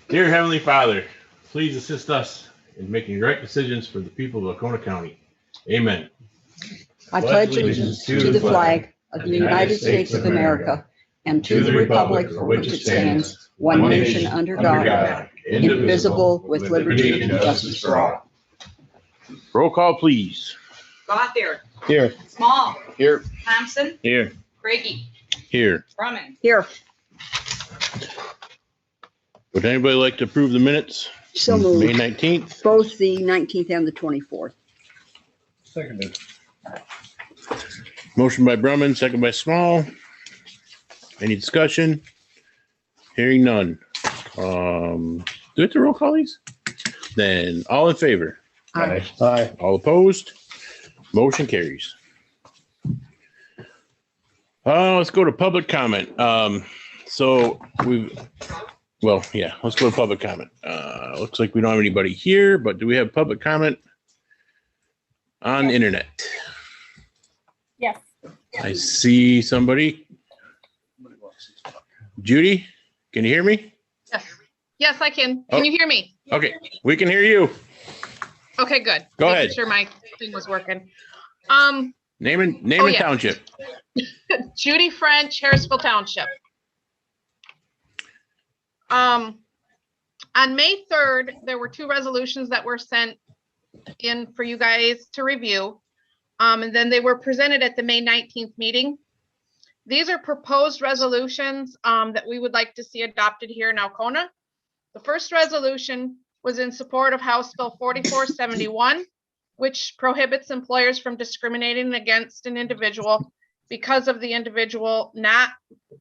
Dear Heavenly Father, please assist us in making right decisions for the people of Oconee County. Amen. I pledge allegiance to the flag of the United States of America and to the republic for which it stands, one nation under God, indivisible, with liberty and justice for all. Roll call, please. Gothier. Here. Small. Here. Thompson. Here. Brady. Here. Drummond. Here. Would anybody like to approve the minutes? So May moved. 19th. Both the 19th and the 24th. Seconded. Motion by Brumman, second by Small. Any discussion? Hearing none. Do we have to roll call these? Then all in favor? Aye. Aye. All opposed? Motion carries. Let's go to public comment. Let's go to public comment. Looks like we don't have anybody here, but do we have public comment on the internet? Yes. I see somebody. Judy, can you hear me? Yes. Yes, I can. Oh. Can you hear me? Okay, we can hear you. Okay, good. Go Making ahead. sure my thing was working. Name and yeah. township. Judy French, Harrisville Township. On May 3rd, there were two resolutions that were sent in for you guys to review. And then they were presented at the May 19th meeting. These are proposed resolutions that we would like to see adopted here in Oconee. The first resolution was in support of House Bill 4471, which prohibits employers from discriminating against an individual because of the individual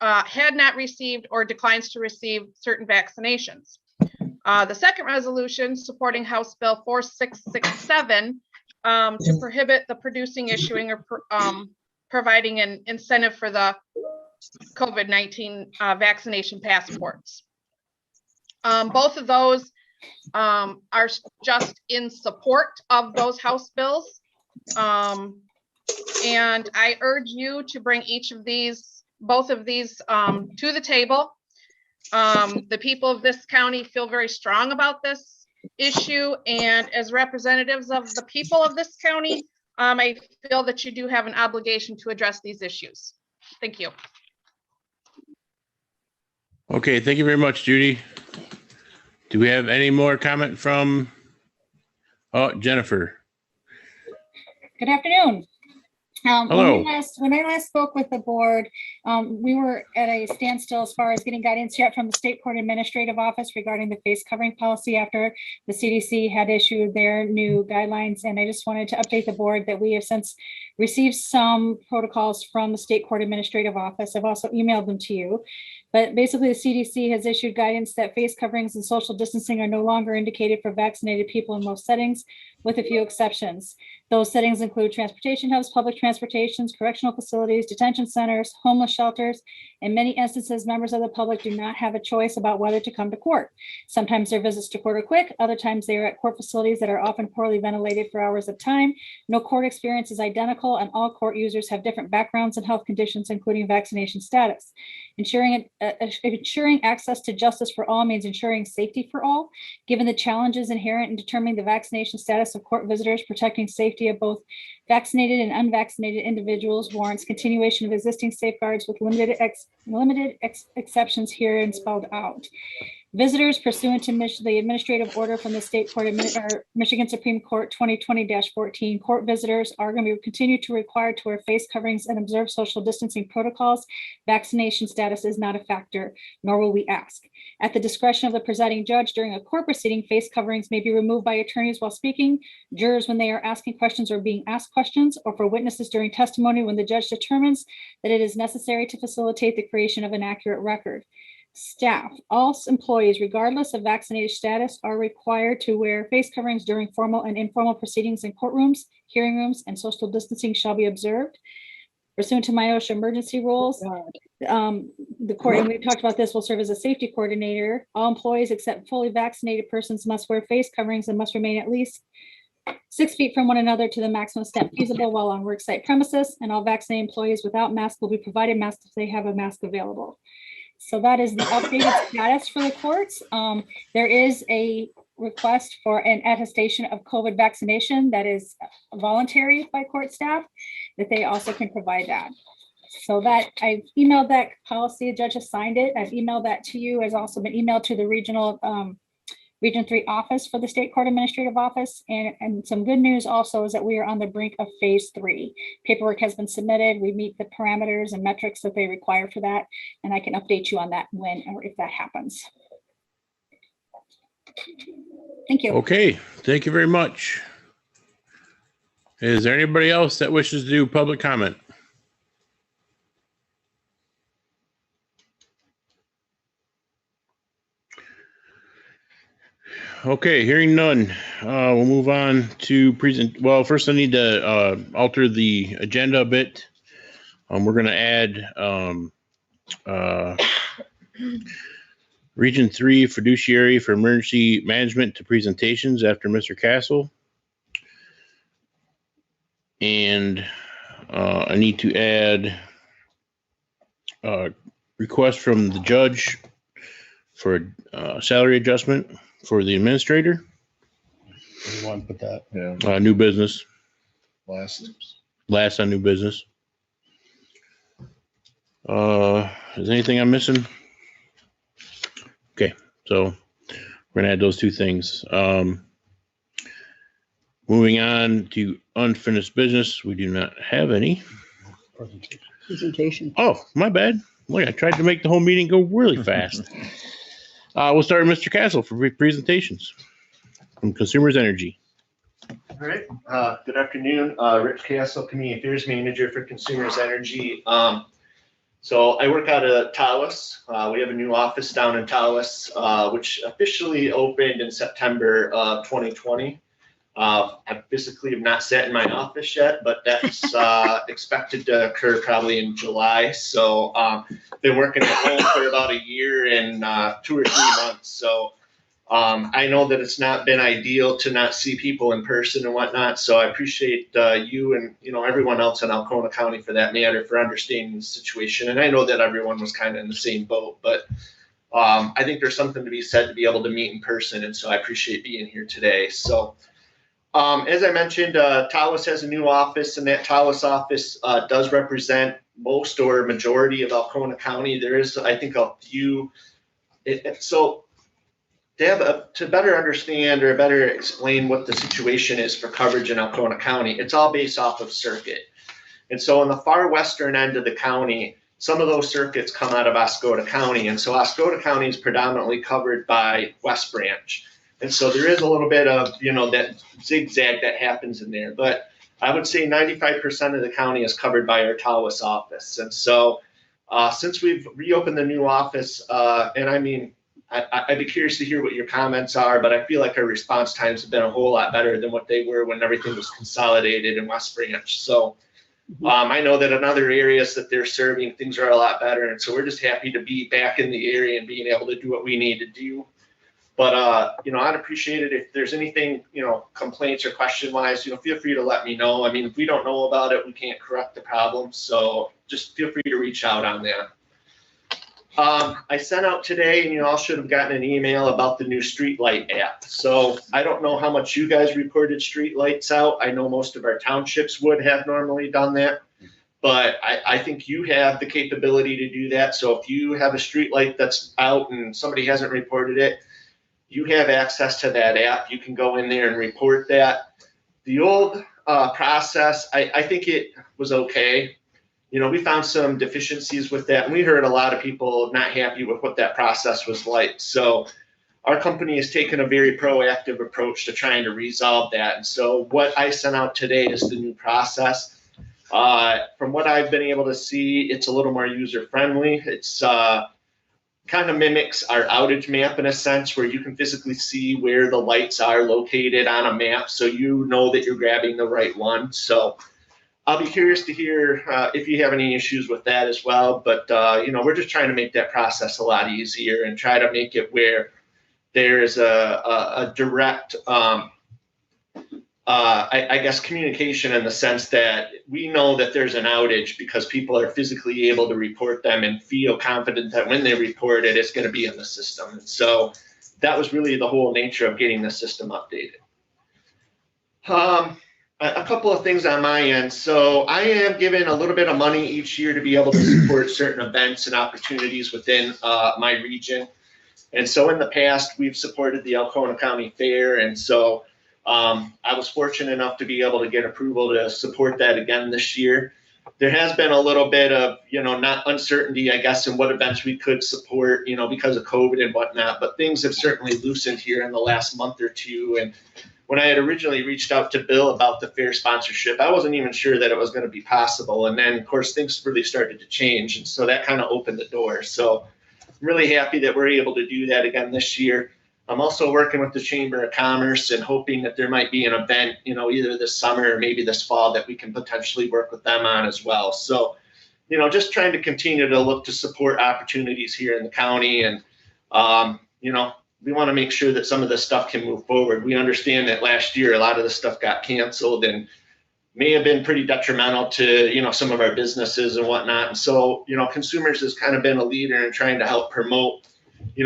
had not received or declines to receive certain vaccinations. The second resolution supporting House Bill 4667 to prohibit the producing, issuing, or providing an incentive for the COVID-19 vaccination passports. Both of those are just in support of those House bills. And I urge you to bring both of these to the table. The people of this county feel very strong about this issue, and as representatives of the people of this county, I feel that you do have an obligation to address these issues. Thank you. Okay, thank you very much, Judy. Do we have any more comment from Jennifer? Good afternoon. Hello. When I last spoke with the board, we were at a standstill as far as getting guidance yet from the State Court Administrative Office regarding the face covering policy after the CDC had issued their new guidelines. And I just wanted to update the board that we have since received some protocols from the State Court Administrative Office. I've also emailed them to you. But basically, the CDC has issued guidance that face coverings and social distancing are no longer indicated for vaccinated people in most settings, with a few exceptions. Those settings include transportation hubs, public transportations, correctional facilities, detention centers, homeless shelters. In many instances, members of the public do not have a choice about whether to come to court. Sometimes their visits to court are quick. Other times they are at court facilities that are often poorly ventilated for hours at a time. No court experience is identical, and all court users have different backgrounds and health conditions, including vaccination status. Ensuring access to justice for all means ensuring safety for all. Given the challenges inherent in determining the vaccination status of court visitors, protecting safety of both vaccinated and unvaccinated individuals warrants continuation of existing safeguards with limited exceptions here and spelled out. Visitors pursuant to the administrative order from the State Court or Michigan Supreme Court 2020-14, court visitors are going to be continued to require to wear face coverings and observe social distancing protocols. Vaccination status is not a factor, nor will we ask. At the discretion of the presiding judge during a court proceeding, face coverings may be removed by attorneys while speaking, jurors when they are asking questions or being asked questions, or for witnesses during testimony when the judge determines that it is necessary to facilitate the creation of an accurate record. Staff, all employees, regardless of vaccinated status, are required to wear face coverings during formal and informal proceedings in courtrooms, hearing rooms, and social distancing shall be observed. Pursuant to MIOSHA emergency rules, the court, and we talked about this, will serve as a safety coordinator. All employees except fully vaccinated persons must wear face coverings and must remain at least 6 feet from one another to the maximum extent feasible while on worksite premises, and all vaccinated employees without mask will be provided masks if they have a mask available. So that is the updated status for the courts. There is a request for an attestation of COVID vaccination that is voluntary by court staff, that they also can provide that. So that I've emailed that policy, the judge has signed it. I've emailed that to you. Has also been emailed to the regional Region 3 office for the State Court Administrative Office. And some good news also is that we are on the brink of phase 3. Paperwork has been submitted. We meet the parameters and metrics that they require for that. And I can update you on that when or if that happens. Thank you. Okay, thank you very much. Is there anybody else that wishes to do public comment? Okay, hearing none, we'll move on to well, first I need to alter the agenda a bit. We're going to add Region 3 fiduciary for emergency management to presentations after Mr. Castle. And I need to add request from the judge for salary adjustment for the administrator. You want to put that? Yeah. New business. Last on new business. Is anything I'm missing? Okay, so we're gonna add those two things. Moving on to unfinished business, we do not have any. Presentation. Oh, my bad. Look, I tried to make the whole meeting go really fast. We'll start with Mr. Castle for presentations from Consumers Energy. All right. Good afternoon. Rich Castle, Community Affairs Manager for Consumers Energy. So I work out of Tawas. We have a new office down in Tawas, which officially opened in September of 2020. I physically have not sat in my office yet, but that's expected to occur probably in July. So been working at home for about a year and 2 or 3 months. So I know that it's not been ideal to not see people in person and whatnot. So I appreciate you and everyone else in Oconee County for that matter for understanding the situation. And I know that everyone was kind of in the same boat, but I think there's something to be said to be able to meet in person. And so I appreciate being here today. So as I mentioned, Tawas has a new office, and that Tawas office does represent most or majority of Oconee County. There is, I think, a few. So to better understand or better explain what the situation is for coverage in Oconee County, it's all based off of circuit. And so on the far western end of the county, some of those circuits come out of Oscoda County. And so Oscoda County is predominantly covered by West Branch. And so there is a little bit of, that zigzag that happens in there. But I would say 95% of the county is covered by our Tawas office. And so since we've reopened the new office, and I mean, I'd be curious to hear what your comments are, but I feel like our response times have been a whole lot better than what they were when everything was consolidated in West Branch. So I know that in other areas that they're serving, things are a lot better. And so we're just happy to be back in the area and being able to do what we need to do. But, I'd appreciate it if there's anything, complaints or question wise, feel free to let me know. I mean, if we don't know about it, we can't correct the problem. So just feel free to reach out on that. I sent out today, and you all should have gotten an email about the new streetlight app. So I don't know how much you guys reported streetlights out. I know most of our townships would have normally done that, but I think you have the capability to do that. So if you have a streetlight that's out and somebody hasn't reported it, you have access to that app. You can go in there and report that. The old process, I think it was okay. We found some deficiencies with that, and we heard a lot of people not happy with what that process was like. So our company has taken a very proactive approach to trying to resolve that. And so what I sent out today is the new process. From what I've been able to see, it's a little more user-friendly. It's kind of mimics our outage map in a sense, where you can physically see where the lights are located on a map, so you know that you're grabbing the right one. So I'll be curious to hear if you have any issues with that as well. But we're just trying to make that process a lot easier and try to make it where there is a direct I guess, communication in the sense that we know that there's an outage because people are physically able to report them and feel confident that when they report it, it's going to be in the system. And so that was really the whole nature of getting the system updated. A couple of things on my end. So I am given a little bit of money each year to be able to support certain events and opportunities within my region. And so in the past, we've supported the Oconee County Fair. And so I was fortunate enough to be able to get approval to support that again this year. There has been a little bit of, not uncertainty, I guess, in what events we could support, because of COVID and whatnot, but things have certainly loosened here in the last month or two. And when I had originally reached out to Bill about the fair sponsorship, I wasn't even sure that it was going to be possible. And then, of course, things really started to change. And so that kind of opened the door. So I'm really happy that we're able to do that again this year. I'm also working with the Chamber of Commerce and hoping that there might be an event, either this summer or maybe this fall that we can potentially work with them on as well. So, just trying to continue to look to support opportunities here in the county. And, we want to make sure that some of this stuff can move forward. We understand that last year, a lot of this stuff got canceled and may have been pretty detrimental to, some of our businesses and whatnot. And so, Consumers has kind of been a leader in trying to help promote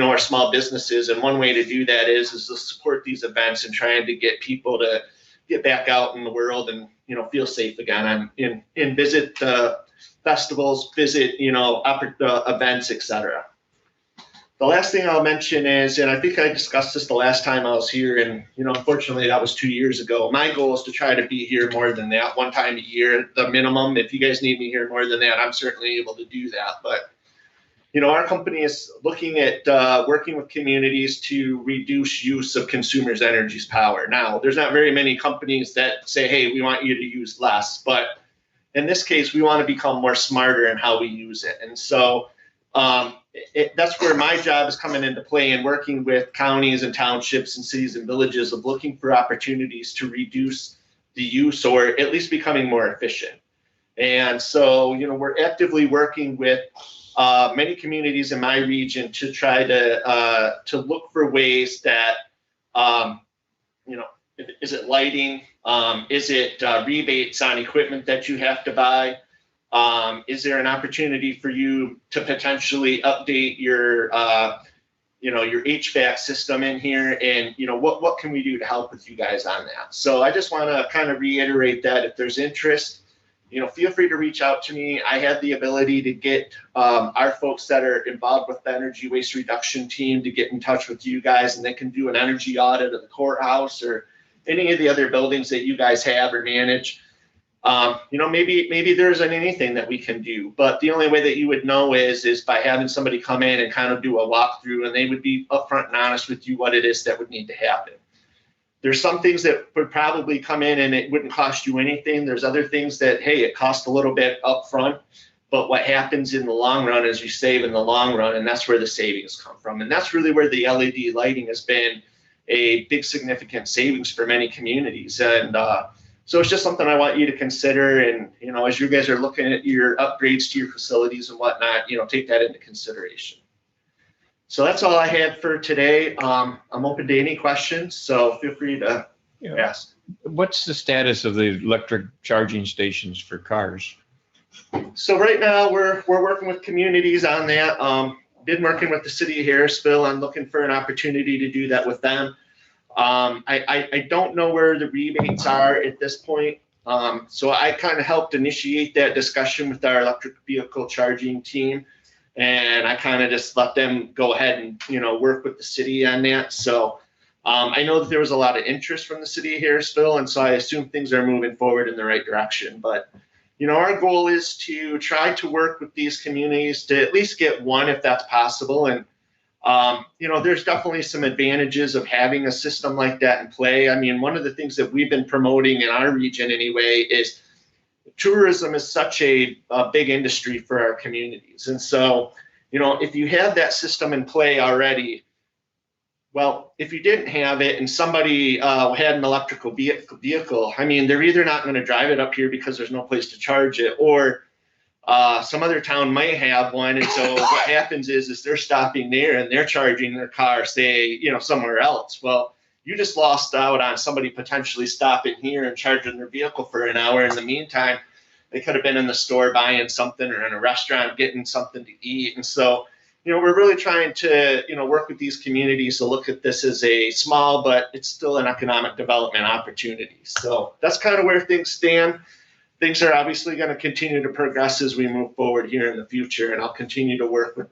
our small businesses. And one way to do that is to support these events and trying to get people to get back out in the world and, feel safe again and visit festivals, visit, events, etc. The last thing I'll mention is, and I think I discussed this the last time I was here, and, unfortunately that was 2 years ago. My goal is to try to be here more than that, one time a year, the minimum. If you guys need me here more than that, I'm certainly able to do that. But our company is looking at working with communities to reduce use of consumers' energy's power. Now, there's not very many companies that say, hey, we want you to use less. But in this case, we want to become more smarter in how we use it. And so that's where my job is coming into play, and working with counties and townships and cities and villages of looking for opportunities to reduce the use, or at least becoming more efficient. And so, we're actively working with many communities in my region to try to look for ways that, is it lighting? Is it rebates on equipment that you have to buy? Is there an opportunity for you to potentially update your, your HVAC system in here? And, what can we do to help with you guys on that? So I just want to kind of reiterate that if there's interest, feel free to reach out to me. I have the ability to get our folks that are involved with the energy waste reduction team to get in touch with you guys, and they can do an energy audit of the courthouse or any of the other buildings that you guys have or manage. Maybe there isn't anything that we can do, but the only way that you would know is by having somebody come in and kind of do a walkthrough, and they would be upfront and honest with you what it is that would need to happen. There's some things that would probably come in and it wouldn't cost you anything. There's other things that, hey, it costs a little bit upfront, but what happens in the long run is you save in the long run, and that's where the savings come from. And that's really where the LED lighting has been a big significant savings for many communities. And so it's just something I want you to consider. And, as you guys are looking at your upgrades to your facilities and whatnot, take that into consideration. So that's all I had for today. I'm open to any questions, so feel free to ask. What's the status of the electric charging stations for cars? So right now we're working with communities on that. Been working with the city of Harrisville on looking for an opportunity to do that with them. I don't know where the rebates are at this point. So I kind of helped initiate that discussion with our electric vehicle charging team, and I kind of just let them go ahead and, work with the city on that. So I know that there was a lot of interest from the city of Harrisville, and so I assume things are moving forward in the right direction. But, our goal is to try to work with these communities to at least get one, if that's possible. And there's definitely some advantages of having a system like that in play. I mean, one of the things that we've been promoting in our region anyway is tourism is such a big industry for our communities. And so, if you have that system in play already, well, if you didn't have it and somebody had an electrical vehicle, I mean, they're either not going to drive it up here because there's no place to charge it, or some other town might have one. And so what happens is they're stopping there and they're charging their car, say, somewhere else. Well, you just lost out on somebody potentially stopping here and charging their vehicle for an hour. In the meantime, they could have been in the store buying something or in a restaurant getting something to eat. And so, we're really trying to, work with these communities to look at this as a small, but it's still an economic development opportunity. So that's kind of where things stand. Things are obviously going to continue to progress as we move forward here in the future. And I'll continue to work with,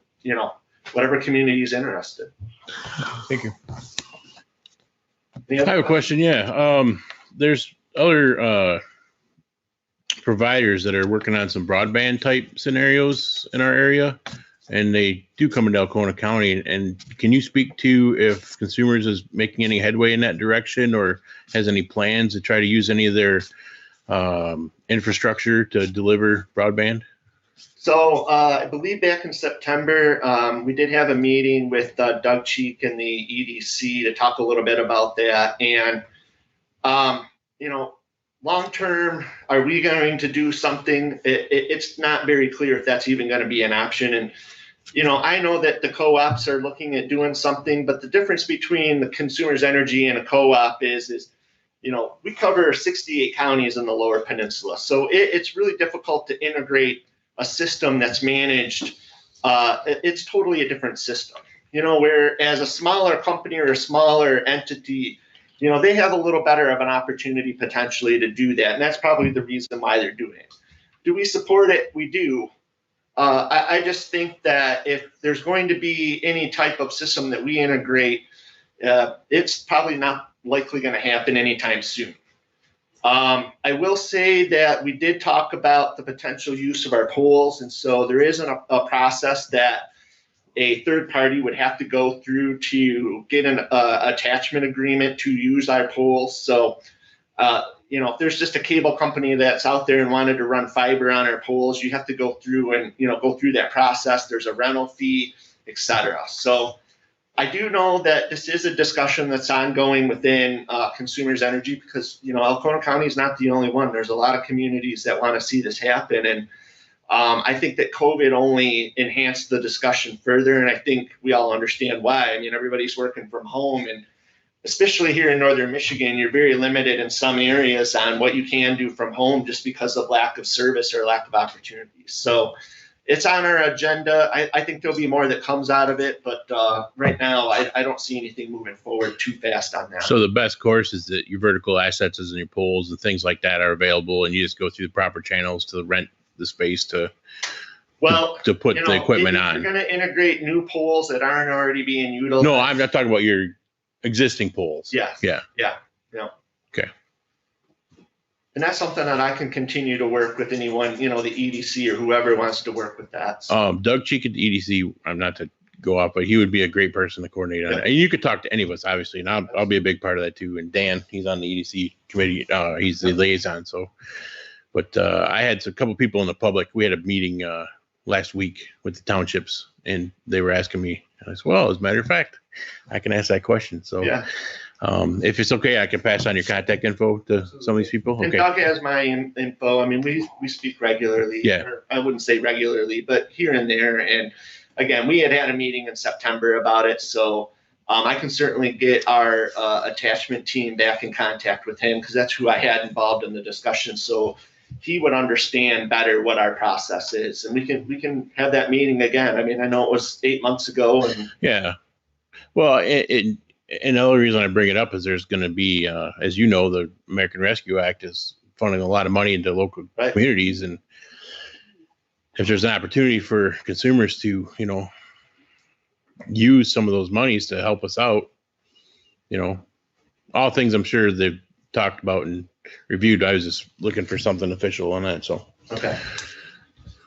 whatever community is interested. Thank you. I have a question. Yeah. There's other providers that are working on some broadband type scenarios in our area, and they do come into Oconee County. And can you speak to if Consumers is making any headway in that direction, or has any plans to try to use any of their infrastructure to deliver broadband? So I believe back in September, we did have a meeting with Doug Cheek and the EDC to talk a little bit about that. And, long term, are we going to do something? It's not very clear if that's even going to be an option. And, I know that the co-ops are looking at doing something, but the difference between the Consumers Energy and a co-op is we cover 68 counties in the Lower Peninsula. So it's really difficult to integrate a system that's managed. It's totally a different system, whereas a smaller company or a smaller entity, they have a little better of an opportunity potentially to do that. And that's probably the reason why they're doing it. Do we support it? We do. I just think that if there's going to be any type of system that we integrate, it's probably not likely going to happen anytime soon. I will say that we did talk about the potential use of our poles. And so there is a process that a third party would have to go through to get an attachment agreement to use our poles. So, if there's just a cable company that's out there and wanted to run fiber on our poles, you have to go through and, go through that process. There's a rental fee, et cetera. So I do know that this is a discussion that's ongoing within Consumers Energy because, Oconee County is not the only one. There's a lot of communities that want to see this happen. And I think that COVID only enhanced the discussion further. And I think we all understand why. I mean, everybody's working from home, and especially here in Northern Michigan, you're very limited in some areas on what you can do from home just because of lack of service or lack of opportunities. So it's on our agenda. I think there'll be more that comes out of it, but right now I don't see anything moving forward too fast on that. So the best course is that your vertical assets and your poles and things like that are available, and you just go through the proper channels to rent the space to put the equipment on. You're going to integrate new poles that aren't already being utilized. No, I'm not talking about your existing poles. Yeah. Okay. And that's something that I can continue to work with anyone, the EDC or whoever wants to work with that. So. Doug Cheek at the EDC, I'm not to go off, but he would be a great person to coordinate on it. And you could talk to any of us, obviously, and I'll be a big part of that too. And Dan, he's on the EDC committee. He's the liaison. So, but I had a couple people in the public. We had a meeting last week with the townships, and they were asking me. I said, well, as a matter of fact, I can ask that question. So yeah. If it's okay, I can pass on your contact info to some of these people. Okay. And Doug has my info. I mean, we speak regularly. Yeah. Or I wouldn't say regularly, but here and there. And again, we had a meeting in September about it. So I can certainly get our attachment team back in contact with him because that's who I had involved in the discussion. So he would understand better what our process is, and we can have that meeting again. I mean, I know it was 8 months ago. And yeah. Well, and the only reason I bring it up is there's going to be, as you know, the American Rescue Act is funding a lot of money into local communities. And if there's an opportunity for consumers to, use some of those monies to help us out, all things I'm sure they've talked about and reviewed. I was just looking for something official on that. So, okay.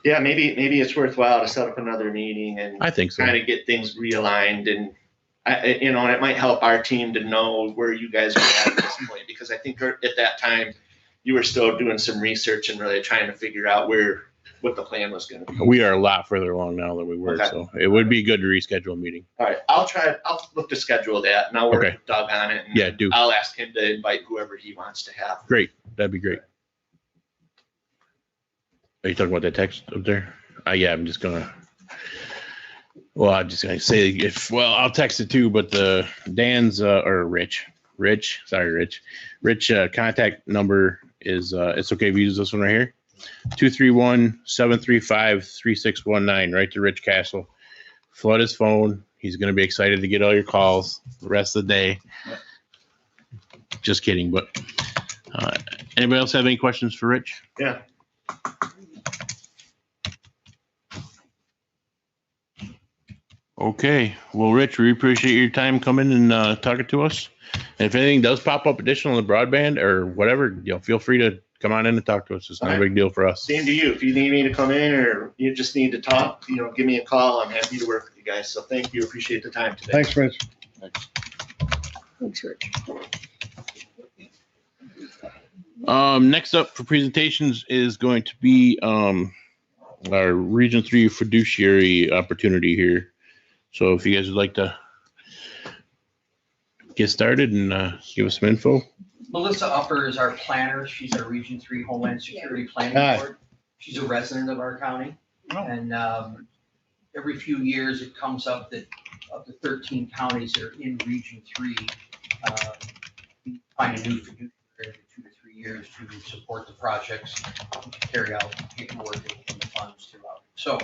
Yeah, maybe it's worthwhile to set up another meeting and I think so. Kind of get things realigned and and it might help our team to know where you guys are at this point, because I think at that time you were still doing some research and really trying to figure out what the plan was going to be. We are a lot further along now than we were, okay. So it would be good to reschedule a meeting. All right, I'll look to schedule that, and I'll work with Doug on it. And yeah, do. I'll ask him to invite whoever he wants to have. Great, that'd be great. Are you talking about that text up there? Yeah, I'm just gonna. Well, I'm just gonna say I'll text it too, but Dan's or Rich, Rich. Sorry, Rich. Rich, contact number is, it's okay if you use this one right here. 231-735-3619, right to Rich Castle. Flood his phone. He's going to be excited to get all your calls the rest of the day. Just kidding, but anybody else have any questions for Rich? Yeah. Okay. Well, Rich, we appreciate your time coming and talking to us. And if anything does pop up additional in the broadband or whatever, feel free to come on in and talk to us. It's not a big deal for us. Same to you. If you need me to come in or you just need to talk, give me a call. I'm happy to work with you guys. So thank you. Appreciate the time today. Thanks, Rich. Thanks, Rich. Next up for presentations is going to be our Region 3 fiduciary opportunity here. So if you guys would like to get started and give us some info. Melissa Upper is our planner. She's our Region 3 Homeland Security Planning Hi. Board. She's a resident of our county. Oh. And every few years it comes up that of the 13 counties that are in Region 3, we find a new fiduciary every 2 to 3 years to support the projects, to carry out the paperwork and the funds throughout. So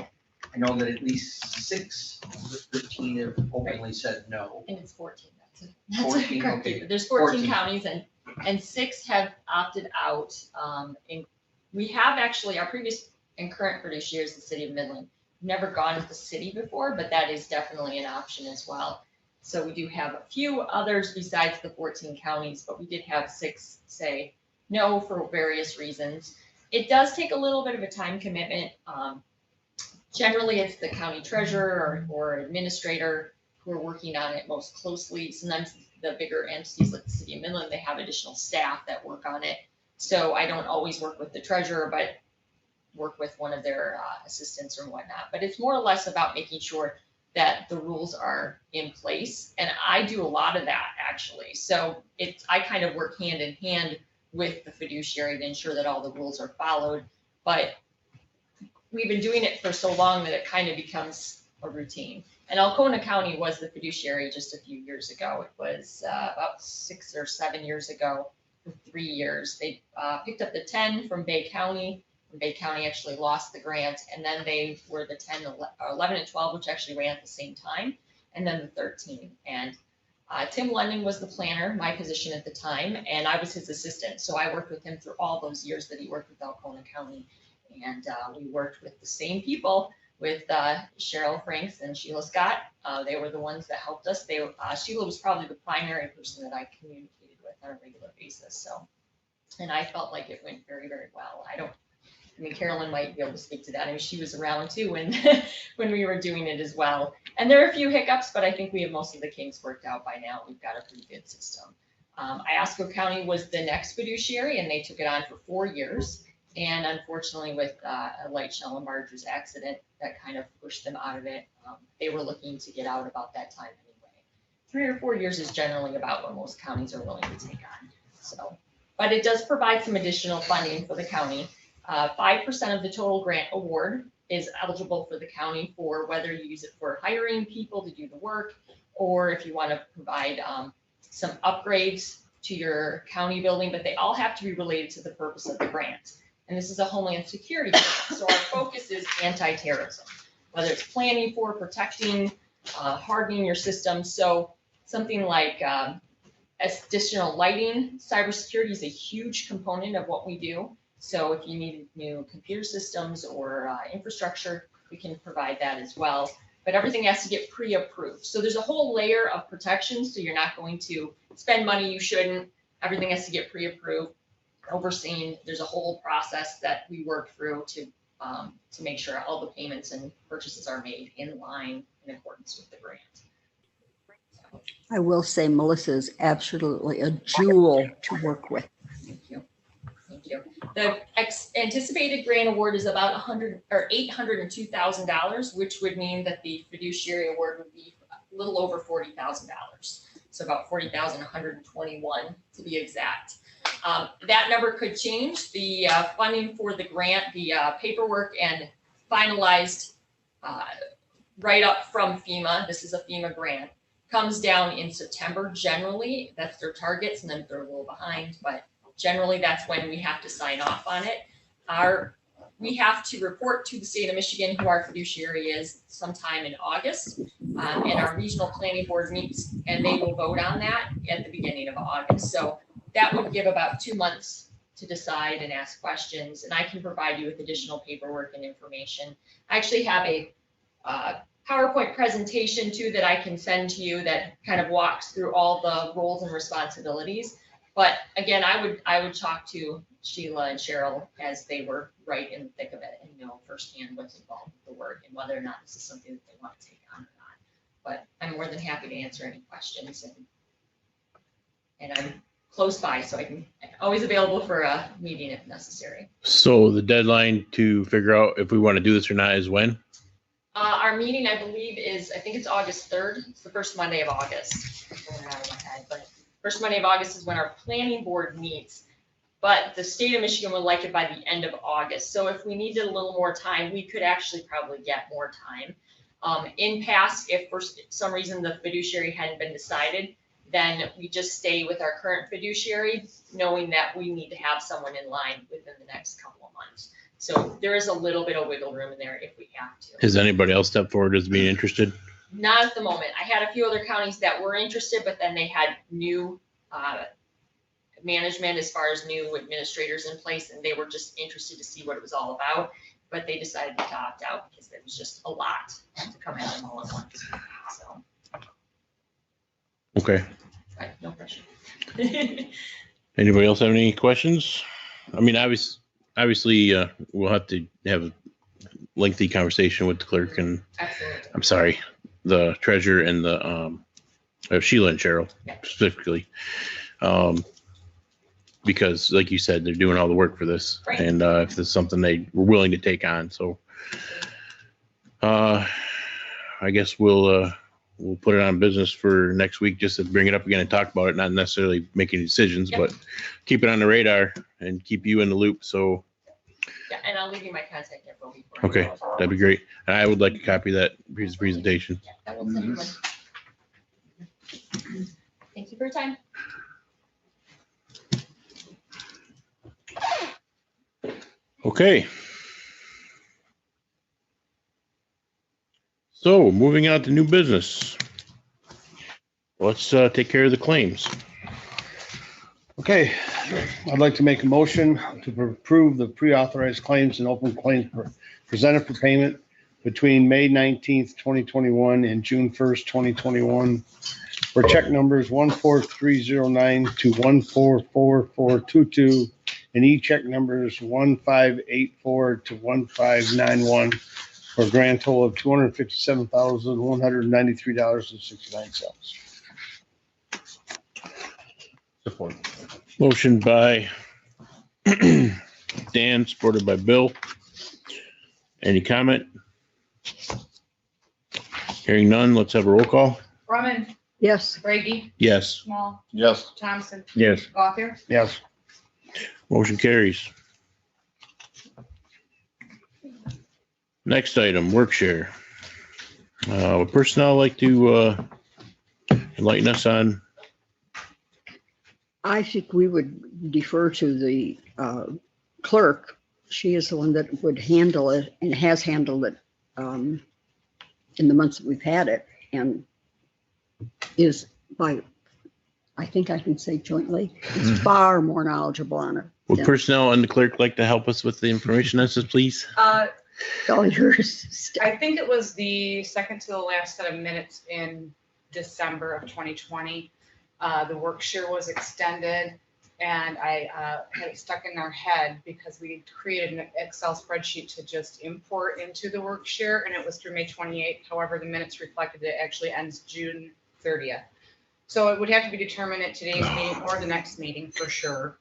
I know that at least 6 of the 13 have openly said no. And it's 14. That's 14, correct. okay. There's 14 14. counties and 6 have opted out. And we have actually, our previous and current fiduciaries, the city of Midland, never gone with the city before, but that is definitely an option as well. So we do have a few others besides the 14 counties, but we did have 6 say no for various reasons. It does take a little bit of a time commitment. Generally, it's the county treasurer or administrator who are working on it most closely. Sometimes the bigger entities like the city of Midland, they have additional staff that work on it. So I don't always work with the treasurer, but work with one of their assistants or whatnot. But it's more or less about making sure that the rules are in place. And I do a lot of that actually. So I kind of work hand in hand with the fiduciary to ensure that all the rules are followed. But we've been doing it for so long that it kind of becomes a routine. And Oconee County was the fiduciary just a few years ago. It was about 6 or 7 years ago for 3 years. They picked up the 10 from Bay County. Bay County actually lost the grant, and then they were the 10, 11, and 12, which actually ran at the same time, and then the 13. And Tim London was the planner, my position at the time, and I was his assistant. So I worked with him through all those years that he worked with Oconee County. And we worked with the same people, with Cheryl Franks and Sheila Scott. They were the ones that helped us. Sheila was probably the primary person that I communicated with on a regular basis. So, and I felt like it went very, very well. I mean, Carolyn might be able to speak to that. I mean, she was around too when we were doing it as well. And there are a few hiccups, but I think we have most of the kinks worked out by now. We've got a pretty good system. Iosco County was the next fiduciary, and they took it on for 4 years. And unfortunately, with a light shell and barges accident, that kind of pushed them out of it. They were looking to get out about that time anyway. 3 or 4 years is generally about what most counties are willing to take on. So, but it does provide some additional funding for the county. 5% of the total grant award is eligible for the county for whether you use it for hiring people to do the work, or if you want to provide some upgrades to your county building, but they all have to be related to the purpose of the grant. And this is a Homeland Security grant, so our focus is anti-terrorism, whether it's planning for, protecting, hardening your system. So something like additional lighting, cybersecurity is a huge component of what we do. So if you need new computer systems or infrastructure, we can provide that as well. But everything has to get pre-approved. So there's a whole layer of protection. So you're not going to spend money you shouldn't. Everything has to get pre-approved, overseen. There's a whole process that we work through to make sure all the payments and purchases are made in line in accordance with the grant. I will say Melissa is absolutely a jewel to work with. Thank you. Thank you. The anticipated grant award is about $802,000, which would mean that the fiduciary award would be a little over $40,000. So about $40,121 to be exact. That number could change. The funding for the grant, the paperwork and finalized write-up from FEMA, this is a FEMA grant, comes down in September generally. That's their targets, and then they're a little behind, but generally that's when we have to sign off on it. We have to report to the state of Michigan who our fiduciary is sometime in August. And our regional planning board meets and they will vote on that at the beginning of August. So that would give about 2 months to decide and ask questions. And I can provide you with additional paperwork and information. I actually have a PowerPoint presentation too that I can send to you that kind of walks through all the roles and responsibilities. But again, I would talk to Sheila and Cheryl as they were right in the thick of it and know firsthand what's involved with the work and whether or not this is something that they want to take on or not. But I'm more than happy to answer any questions, and I'm close by, so I'm always available for a meeting if necessary. So the deadline to figure out if we want to do this or not is when? Our meeting, I believe, I think it's August 3rd. It's the first Monday of August. I'm going out of my head, but first Monday of August is when our planning board meets. But the state of Michigan would like it by the end of August. So if we needed a little more time, we could actually probably get more time. In past, if for some reason the fiduciary hadn't been decided, then we just stay with our current fiduciary, knowing that we need to have someone in line within the next couple of months. So there is a little bit of wiggle room in there if we have to. Has anybody else stepped forward as being interested? Not at the moment. I had a few other counties that were interested, but then they had new management as far as new administrators in place, and they were just interested to see what it was all about, but they decided to opt out because it was just a lot to come at them all at once. So. Okay. Right, no pressure. Anybody else have any questions? I mean, obviously, we'll have to have a lengthy conversation with the clerk and Absolutely. I'm sorry, the treasurer and the Sheila and Cheryl specifically. Because like you said, they're doing all the work for this. Right. And if it's something they were willing to take on. So I guess we'll put it on business for next week just to bring it up again and talk about it, not necessarily making decisions, but keep it on the radar and keep you in the loop. So yeah, and I'll leave you my contact info before. okay, that'd be great. And I would like a copy of that presentation. Yeah, I will send you one. Thank you for your time. Okay. So moving on to new business. Let's take care of the claims. Okay, I'd like to make a motion to approve the pre-authorized claims and open claims presented for payment between May 19th, 2021 and June 1st, 2021 for check numbers 14309 to 144422 and e-check numbers 1584 to 1591 for a grand total of $257,193.69. Support. Motion by Dan, supported by Bill. Any comment? Hearing none, let's have a roll call. Brumman, Yes. Brady, Yes. Small, Yes. Thompson, Yes. Gothier. Yes. Motion carries. Next item, work share. Would personnel like to enlighten us on? I think we would defer to the clerk. She is the one that would handle it and has handled it in the months that we've had it, and is by, I think I can say jointly, is far more knowledgeable on it. Would personnel and the clerk like to help us with the information on this, please? All yours. I think it was the second to the last set of minutes in December of 2020. The work share was extended, and I had it stuck in our head because we created an Excel spreadsheet to just import into the work share, and it was through May 28th. However, the minutes reflected it actually ends June 30th. So it would have to be determined at today's meeting or the next meeting for sure,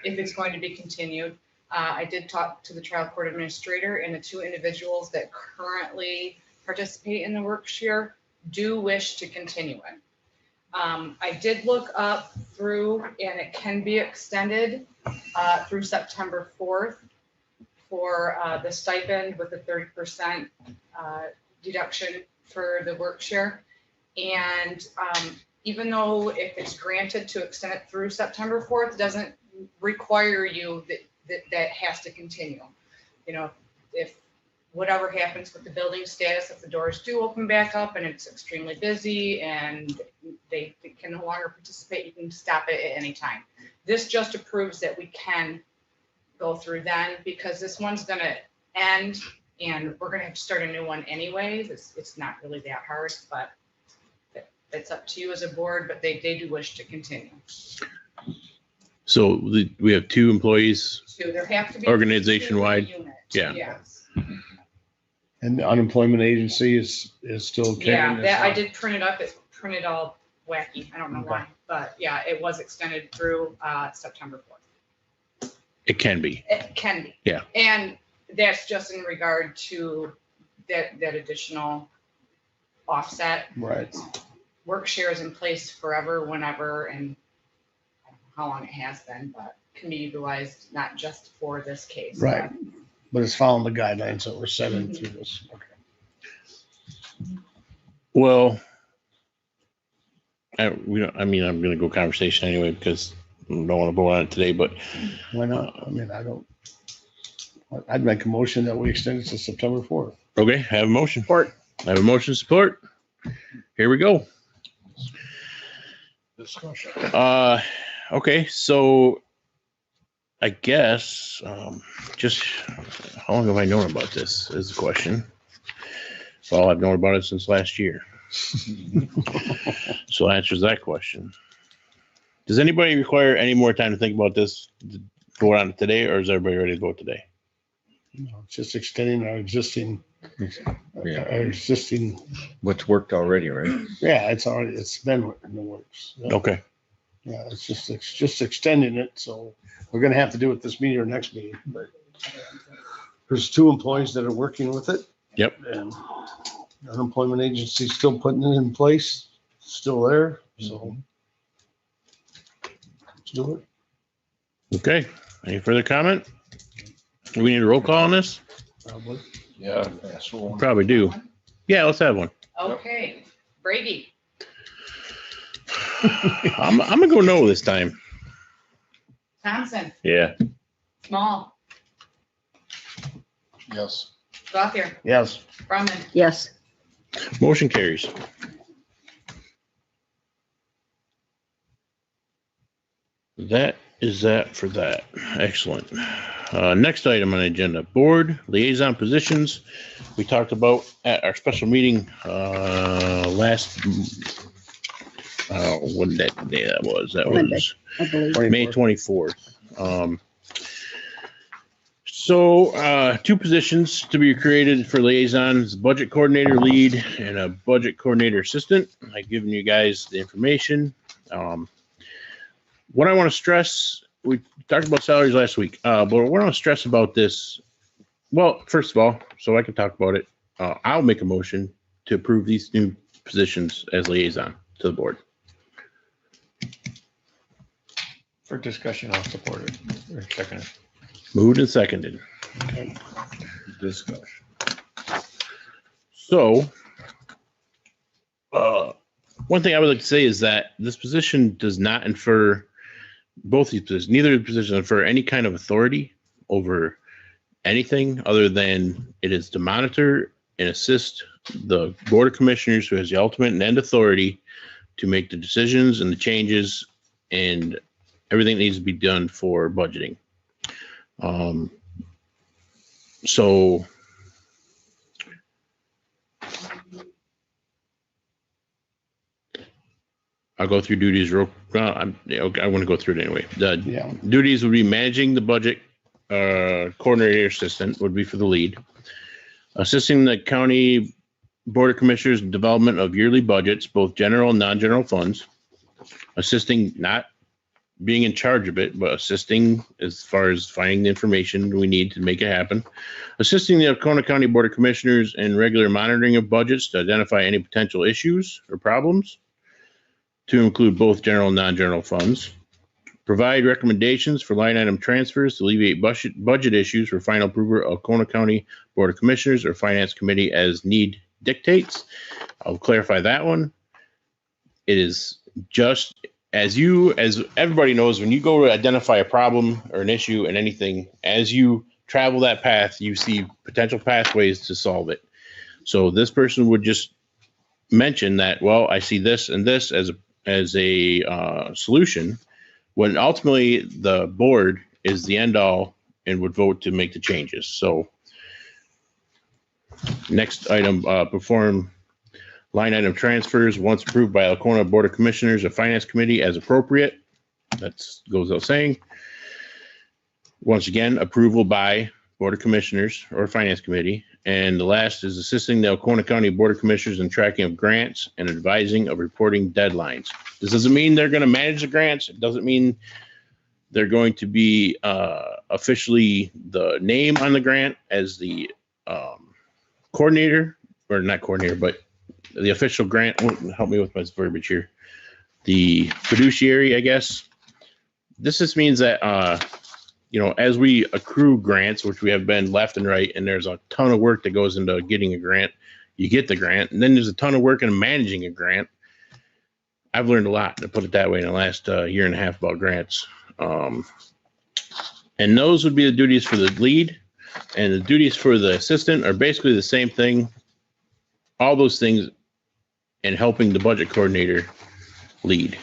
if it's going to be continued. I did talk to the trial court administrator, and the two individuals that currently participate in the work share do wish to continue it. I did look up through, and it can be extended through September 4th for the stipend with the 30% deduction for the work share. And even though if it's granted to extend it through September 4th, doesn't require you that has to continue. You know, if whatever happens with the building status, if the doors do open back up and it's extremely busy and they can no longer participate, you can stop it at any time. This just approves that we can go through then, because this one's gonna end and we're gonna have to start a new one anyways. It's not really that hard, but it's up to you as a board, but they do wish to continue. So we have 2 employees. So there have to be. Organization-wide? 2 units. Yeah. Yes. And the unemployment agency is still Yeah, carrying that I this? did print it up. It printed all wacky. I don't know why, but yeah, it was extended through September 4th. It can be. It can be. Yeah. And that's just in regard to that additional offset. Right. Work share is in place forever, whenever, and I don't know how long it has been, but can be utilized not just for this case. Right. But it's following the guidelines that were set in through this. Okay. Well, I'm going to go conversation anyway because I don't want to go on it today, but Why not? I mean, I'd make a motion that we extend it to September 4th. okay, I have a motion. Support. I have a motion to support. Here we go. Discussion. Okay, so I guess just how long have I known about this is the question. Well, I've known about it since last year. So that answers that question. Does anybody require any more time to think about this, vote on it today, or is everybody ready to vote today? No, it's just extending our existing, What's worked already, right? yeah, it's been in the works. Yeah. Okay. Yeah, it's just extending it, so we're gonna have to do it this meeting or next meeting, but there's 2 employees that are working with it. Yep. And unemployment agency still putting it in place, still there, so. Let's do it. Okay. Any further comment? Do we need a roll call on this? Probably. Yeah. Probably do. Yeah, let's have one. Okay, Brady, I'm gonna go no this time. Thompson, Yeah. Small, Yes. Gothier, Yes. Brumman. Yes. Motion carries. That is that for that. Excellent. Next item on the agenda, board liaison positions. We talked about at our special meeting last, what that day that was? That Monday. was I believe. May 24th. So 2 positions to be created for liaisons, budget coordinator lead and a budget coordinator assistant. I've given you guys the information. What I want to stress, we talked about salaries last week, but what I want to stress about this, well, first of all, so I can talk about it, I'll make a motion to approve these new positions as liaison to the board. For discussion, I'll support it. Or second it. Moved and seconded. Okay. Discussion. So, one thing I would like to say is that this position does not infer, both these positions, neither of the positions infer any kind of authority over anything other than it is to monitor and assist the Board of Commissioners, who has the ultimate and end authority to make the decisions and the changes and everything that needs to be done for budgeting. So I'll go through duties real, I want to go through it anyway. The Yeah. duties would be managing the budget, coordinator assistant would be for the lead. Assisting the county Board of Commissioners in development of yearly budgets, both general and non-general funds. Assisting, not being in charge of it, but assisting as far as finding the information we need to make it happen. Assisting the Oconee County Board of Commissioners in regular monitoring of budgets to identify any potential issues or problems, to include both general and non-general funds. Provide recommendations for line item transfers to alleviate budget issues for final approval of Oconee County Board of Commissioners or Finance Committee as need dictates. I'll clarify that one. it is just as everybody knows, when you go to identify a problem or an issue and anything, as you travel that path, you see potential pathways to solve it. So this person would just mention that, well, I see this and this as a solution, when ultimately the board is the end all and would vote to make the changes. So next item, perform line item transfers once approved by Oconee Board of Commissioners or Finance Committee as appropriate. That goes without saying. Once again, approval by Board of Commissioners or Finance Committee. And the last is assisting the Oconee County Board of Commissioners in tracking of grants and advising of reporting deadlines. This doesn't mean they're going to manage the grants. It doesn't mean they're going to be officially the name on the grant as the coordinator, or not coordinator, but the official grant. Help me with my verbiage here. The fiduciary, I guess. This just means that as we accrue grants, which we have been left and right, and there's a ton of work that goes into getting a grant, you get the grant, and then there's a ton of work in managing a grant. I've learned a lot, to put it that way, in the last year and a half about grants. And those would be the duties for the lead, and the duties for the assistant are basically the same thing. All those things in helping the budget coordinator lead.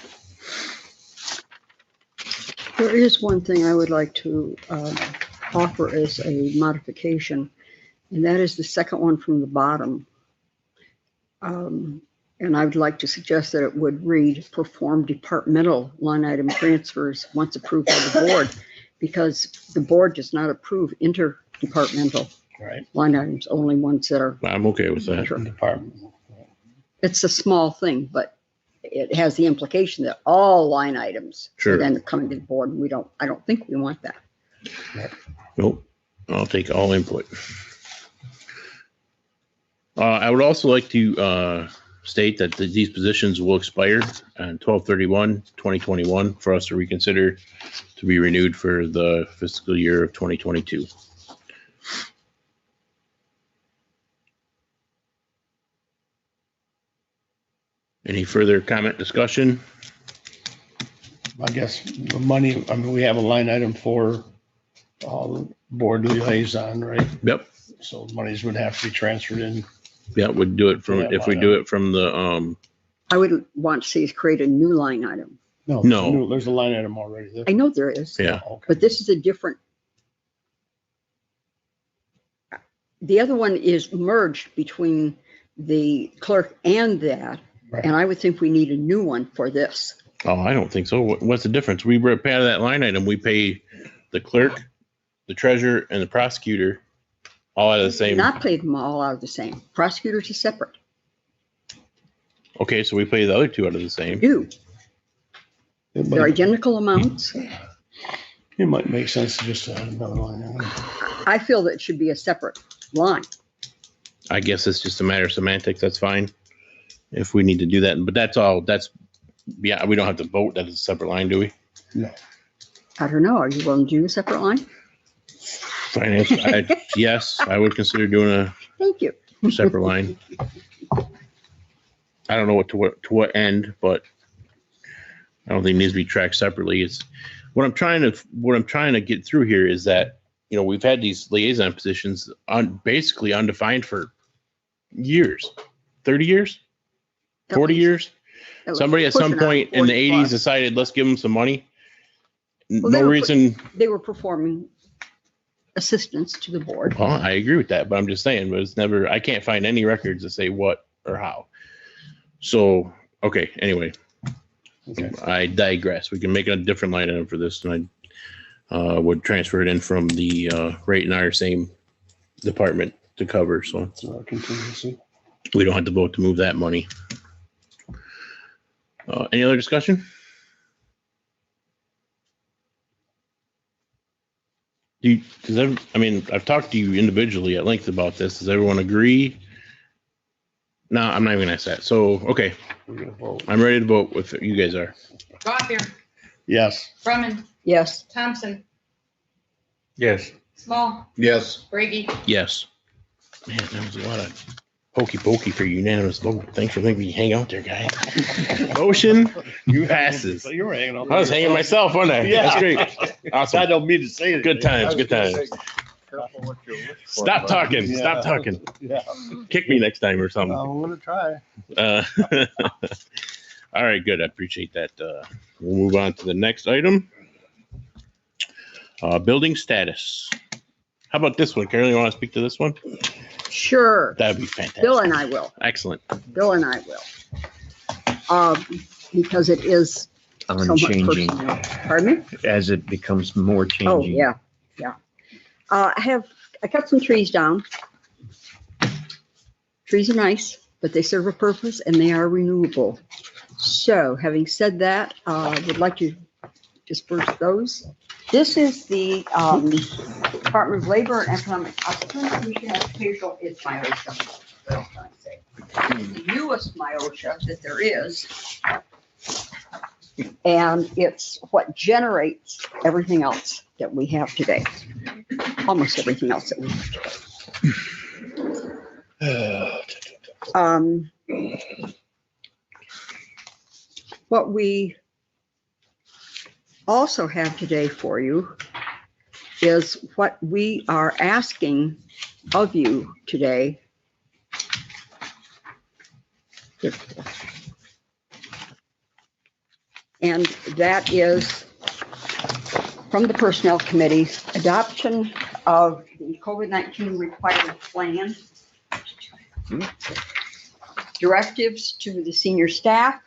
There is one thing I would like to offer as a modification, and that is the second one from the bottom. And I would like to suggest that it would read, perform departmental line item transfers once approved by the board, because the board does not approve interdepartmental line items, only ones that are. I'm okay with that. Department. It's a small thing, but it has the implication that all line items are then coming to the board, and I don't think we want that. Nope. I'll take all input. I would also like to state that these positions will expire on 12/31/2021 for us to reconsider to be renewed for the fiscal year of 2022. Any further comment, discussion? I guess the money, we have a line item for board liaison, right? Yep. So monies would have to be transferred in. Yeah, we'd do it from, if we do it from the, I would want to see us create a new line item. No. There's a line item already there. I know there is. yeah. Okay. But this is a different. The other one is merged between the clerk and that. Right. And I would think we need a new one for this. Oh, I don't think so. What's the difference? We pay out of that line item. We pay the clerk, the treasurer, and the prosecutor all out of the same. Not pay them all out of the same. Prosecutors is separate. Okay, so we pay the other two out of the same. Do. They're identical amounts. It might make sense to just add another line item. I feel that it should be a separate line. I guess it's just a matter of semantics. That's fine. If we need to do that, but that's all. Yeah, we don't have to vote that it's a separate line, do we? No. I don't know. Are you willing to do a separate line? Finance, yes, I would consider doing Thank you. a separate line. I don't know to what end, but I don't think it needs to be tracked separately. It's what I'm trying to get through here is that, we've had these liaison positions basically undefined for years, 30 years, 40 years. Somebody at some point in the 80s decided, let's give them some money. Well, no reason. They were performing assistance to the board. Well, I agree with that, but I'm just saying, but it's never, I can't find any records that say what or how. So, okay, anyway, Okay. I digress. We can make a different line item for this, and I would transfer it in from the rate in our same department to cover. So Contingency. we don't have to vote to move that money. Any other discussion? I've talked to you individually at length about this. Does everyone agree? No, I'm not even gonna ask that. So, okay, We're gonna vote. I'm ready to vote if you guys are. Gothier, Yes. Brumman, Yes. Thompson, Yes. Small, Yes. Brady. Yes. Man, that was a lot of Hokey pokey for unanimous vote. Thanks for letting me hang out there, guy. Motion passes. You were hanging out. I was hanging myself, wasn't I? Yeah. That's great. I Awesome. don't mean to say it. Good times, good times. Stop talking, Yeah. stop talking. Yeah. Kick me next time or something. I'm gonna try. All right, good. I appreciate that. We'll move on to the next item. Building status. How about this one? Carol, you want to speak to this one? Sure. That'd be fantastic. Bill and I will. Excellent. Bill and I will. Because it is somewhat Unchanging personal. Pardon me? as it becomes more changing. Oh, yeah. I cut some trees down. Trees are nice, but they serve a purpose and they are renewable. So having said that, I would like to disperse those. This is the Department of Labor and Economic Occupancy. It's my OSHA. What else can I say? It's the newest MIOSHA that there is. And it's what generates everything else that we have today. Almost everything else that we have today. What we also have today for you is what we are asking of you today. And that is from the Personnel Committee, adoption of the COVID-19 required plan, directives to the senior staff,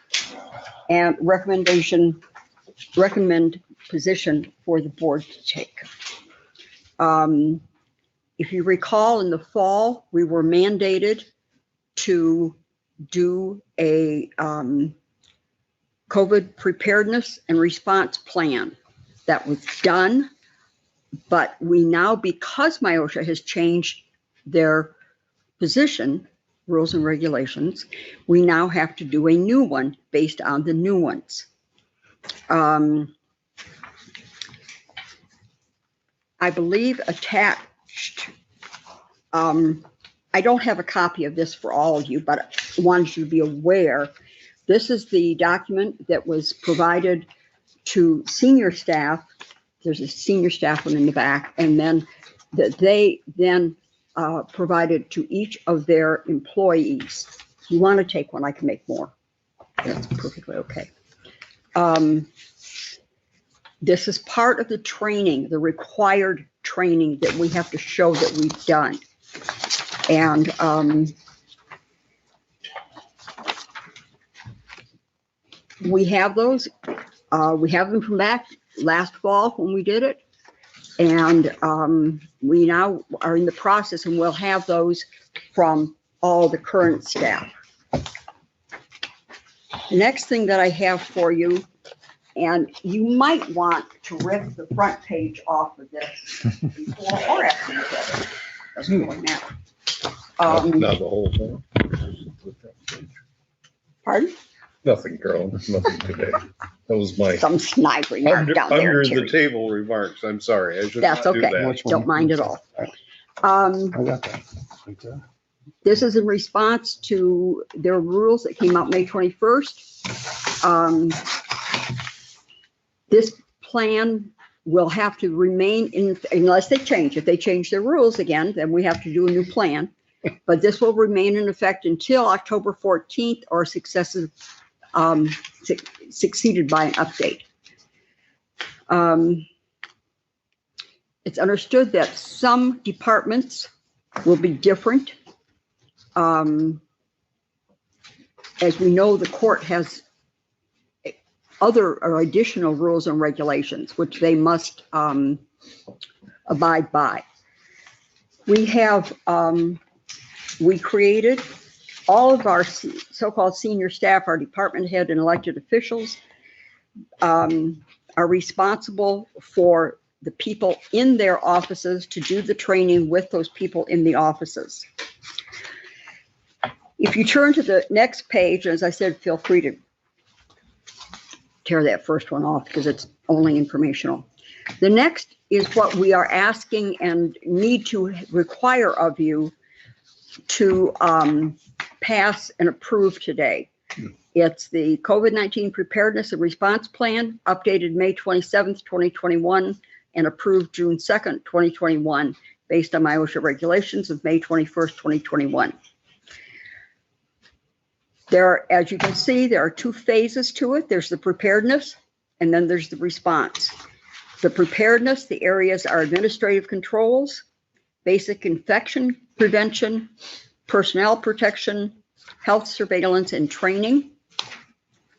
and recommend position for the board to take. If you recall, in the fall, we were mandated to do a COVID preparedness and response plan. That was done, but we now, because MIOSHA has changed their position, rules and regulations, we now have to do a new one based on the new ones. I believe attached, I don't have a copy of this for all of you, but I wanted you to be aware. This is the document that was provided to senior staff. There's a senior staff one in the back, and then they then provided to each of their employees. If you want to take one, I can make more. That's perfectly okay. This is part of the training, the required training that we have to show that we've done. And we have those. We have them from back last fall when we did it. And we now are in the process, and we'll have those from all the current staff. The next thing that I have for you, and you might want to rip the front page off of this before or after you get it. Doesn't really matter. Not the whole thing. Pardon? Nothing, Carol, nothing today. That was my Some snide remark down there, under the Terry. table remarks. I'm sorry. I should That's not do okay. that. Don't mind at all. I got that. Right there. This is in response to their rules that came out May 21st. This plan will have to remain in, unless they change. If they change their rules again, then we have to do a new plan. But this will remain in effect until October 14th or successive, succeeded by an update. It's understood that some departments will be different. As we know, the court has other or additional rules and regulations, which they must abide by. We have, we created all of our so-called senior staff, our department head and elected officials are responsible for the people in their offices to do the training with those people in the offices. If you turn to the next page, as I said, feel free to tear that first one off because it's only informational. The next is what we are asking and need to require of you to pass and approve today. It's the COVID-19 Preparedness and Response Plan, updated May 27th, 2021, and approved June 2nd, 2021, based on my OSHA regulations of May 21st, 2021. As you can see, there are two phases to it. There's the preparedness, and then there's the response. The preparedness, the areas are administrative controls, basic infection prevention, personnel protection, health surveillance, and training.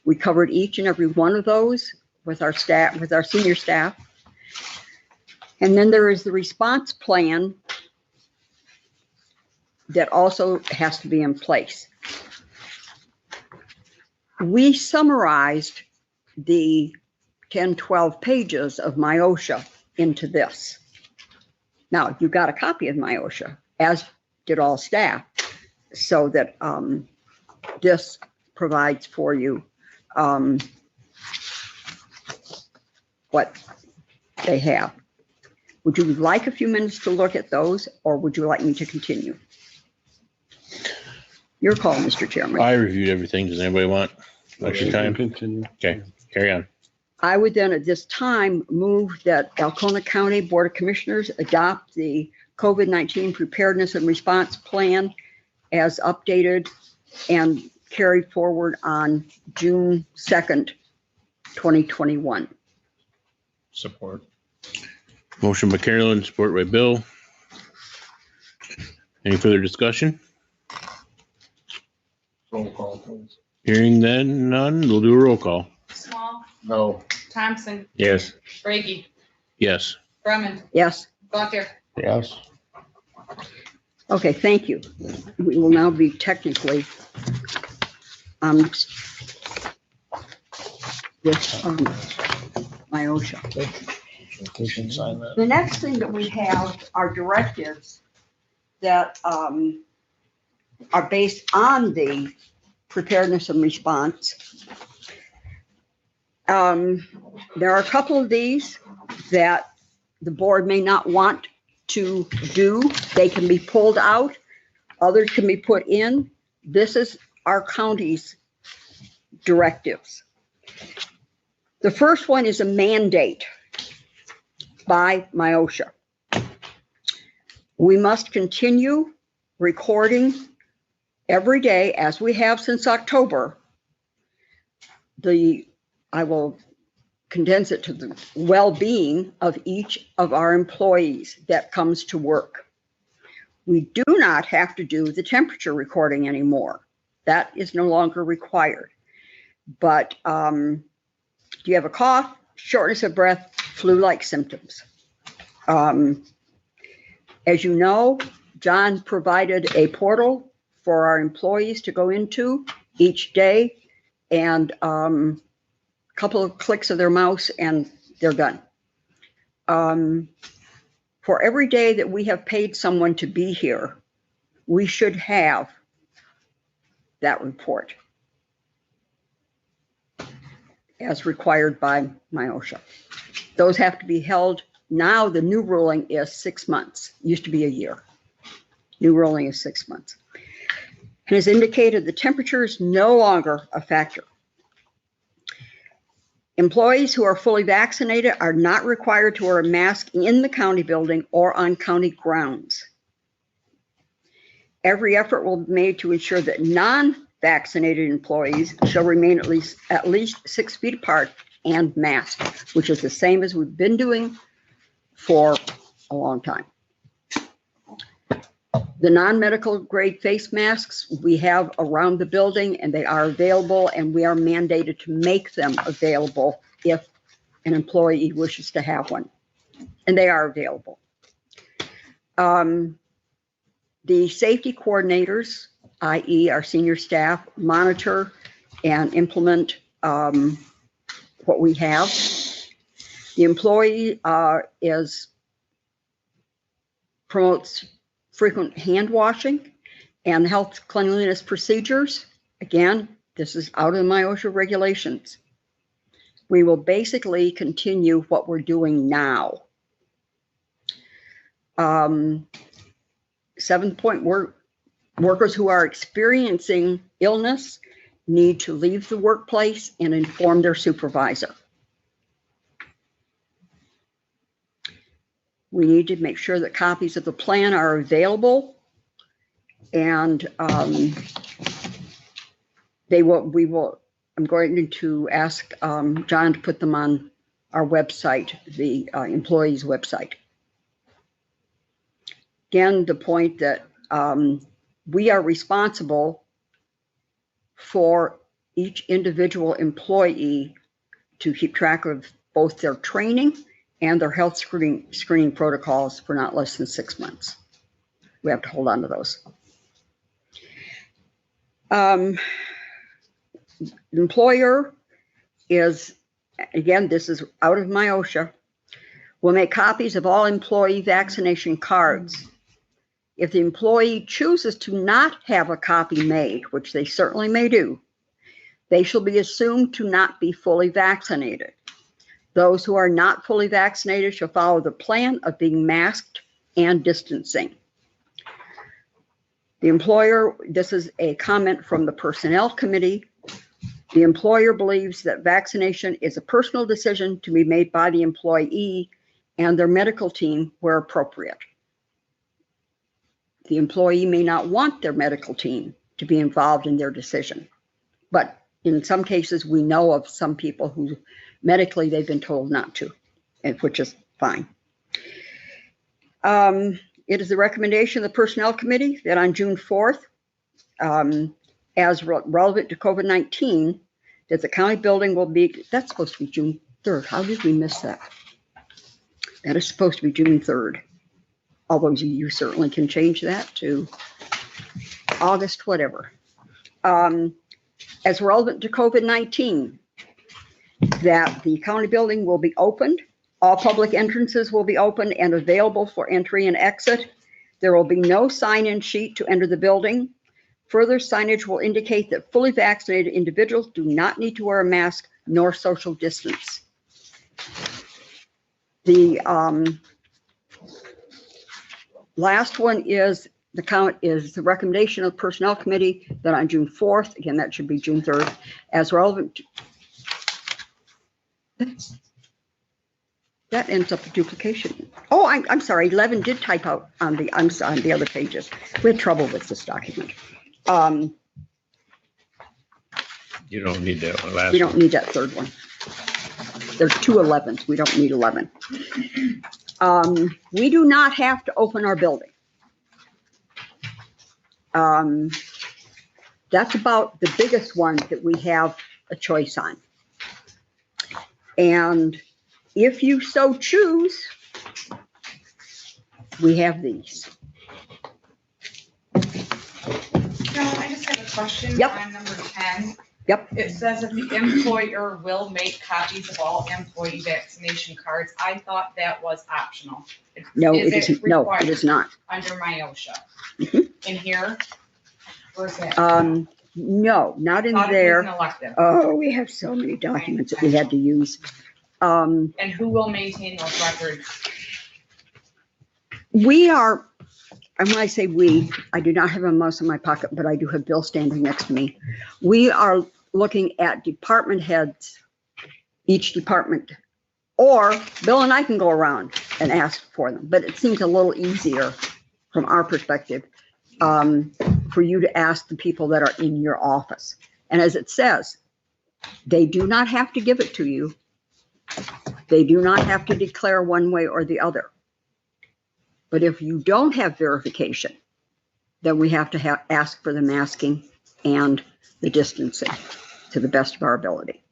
We covered each and every one of those with our staff, with our senior staff. And then there is the response plan that also has to be in place. We summarized the 10, 12 pages of my OSHA into this. Now, you got a copy of my OSHA, as did all staff, so that this provides for you what they have. Would you like a few minutes to look at those, or would you like me to continue? Your call, Mr. Chairman. I reviewed everything. Does anybody want extra time? Continue. Okay, carry on. I would then at this time move that Oconee County Board of Commissioners adopt the COVID-19 Preparedness and Response Plan as updated and carried forward on June 2nd, 2021. Support. Motion by Carolyn, support by Bill. Any further discussion? Roll call, please. Hearing then none, we'll do a roll call. Small, No. Thompson, Yes. Brady, Yes. Brumman, Yes. Bucker. Yes. Okay, thank you. We will now be technically with my OSHA. We should sign that. The next thing that we have are directives that are based on the preparedness and response. There are a couple of these that the board may not want to do. They can be pulled out. Others can be put in. This is our county's directives. The first one is a mandate by my OSHA. We must continue recording every day, as we have since October. I will condense it to the well-being of each of our employees that comes to work. We do not have to do the temperature recording anymore. That is no longer required. But do you have a cough, shortness of breath, flu-like symptoms? As you know, John provided a portal for our employees to go into each day, and a couple of clicks of their mouse and they're done. For every day that we have paid someone to be here, we should have that report as required by my OSHA. Those have to be held. Now the new ruling is 6 months. Used to be a year. New ruling is 6 months. And as indicated, the temperature is no longer a factor. Employees who are fully vaccinated are not required to wear a mask in the county building or on county grounds. Every effort will be made to ensure that non-vaccinated employees shall remain at least 6 feet apart and masked, which is the same as we've been doing for a long time. The non-medical grade face masks we have around the building, and they are available, and we are mandated to make them available if an employee wishes to have one, and they are available. The safety coordinators, i.e. our senior staff, monitor and implement what we have. The employee promotes frequent hand washing and health cleanliness procedures. Again, this is out of my OSHA regulations. We will basically continue what we're doing now. 7th point, Workers who are experiencing illness need to leave the workplace and inform their supervisor. We need to make sure that copies of the plan are available, and I'm going to ask John to put them on our website, the employees' website. Again, the point that we are responsible for each individual employee to keep track of both their training and their health screening protocols for not less than 6 months. We have to hold on to those. The employer is, again, this is out of my OSHA, will make copies of all employee vaccination cards. If the employee chooses to not have a copy made, which they certainly may do, they shall be assumed to not be fully vaccinated. Those who are not fully vaccinated shall follow the plan of being masked and distancing. The employer, this is a comment from the Personnel Committee. The employer believes that vaccination is a personal decision to be made by the employee and their medical team where appropriate. The employee may not want their medical team to be involved in their decision, but in some cases, we know of some people who medically they've been told not to, and which is fine. It is the recommendation of the Personnel Committee that on June 4th, as relevant to COVID-19, that the county building will be, that's supposed to be June 3rd. How did we miss that? That is supposed to be June 3rd. Although you certainly can change that to August, whatever. As relevant to COVID-19, that the county building will be opened. All public entrances will be open and available for entry and exit. There will be no sign-in sheet to enter the building. Further signage will indicate that fully vaccinated individuals do not need to wear a mask nor social distance. The last one is the recommendation of the Personnel Committee that on June 4th, again, that should be June 3rd, as relevant to, that ends up a duplication. Oh, I'm sorry, 11 did type out on the other pages. We had trouble with this document. You don't need that one last. We don't need that third one. There's 2 11s. We don't need 11. We do not have to open our building. That's about the biggest one that we have a choice on. And if you so choose, we have these. I just have a question Yep. on number 10. Yep. It says that the employer will make copies of all employee vaccination cards. I thought that was optional. No, Is it isn't. No, required it is not. Under my OSHA. Mhm. In here? Where's that? No, not in Thought it was there. an elective. Oh, we have so many documents that we had to use. And who will maintain those records? We are, and when I say we, I do not have a mouse in my pocket, but I do have Bill standing next to me. We are looking at department heads, each department, or Bill and I can go around and ask for them, but it seems a little easier from our perspective for you to ask the people that are in your office. And as it says, they do not have to give it to you. They do not have to declare one way or the other. But if you don't have verification, then we have to ask for the masking and the distancing to the best of our ability.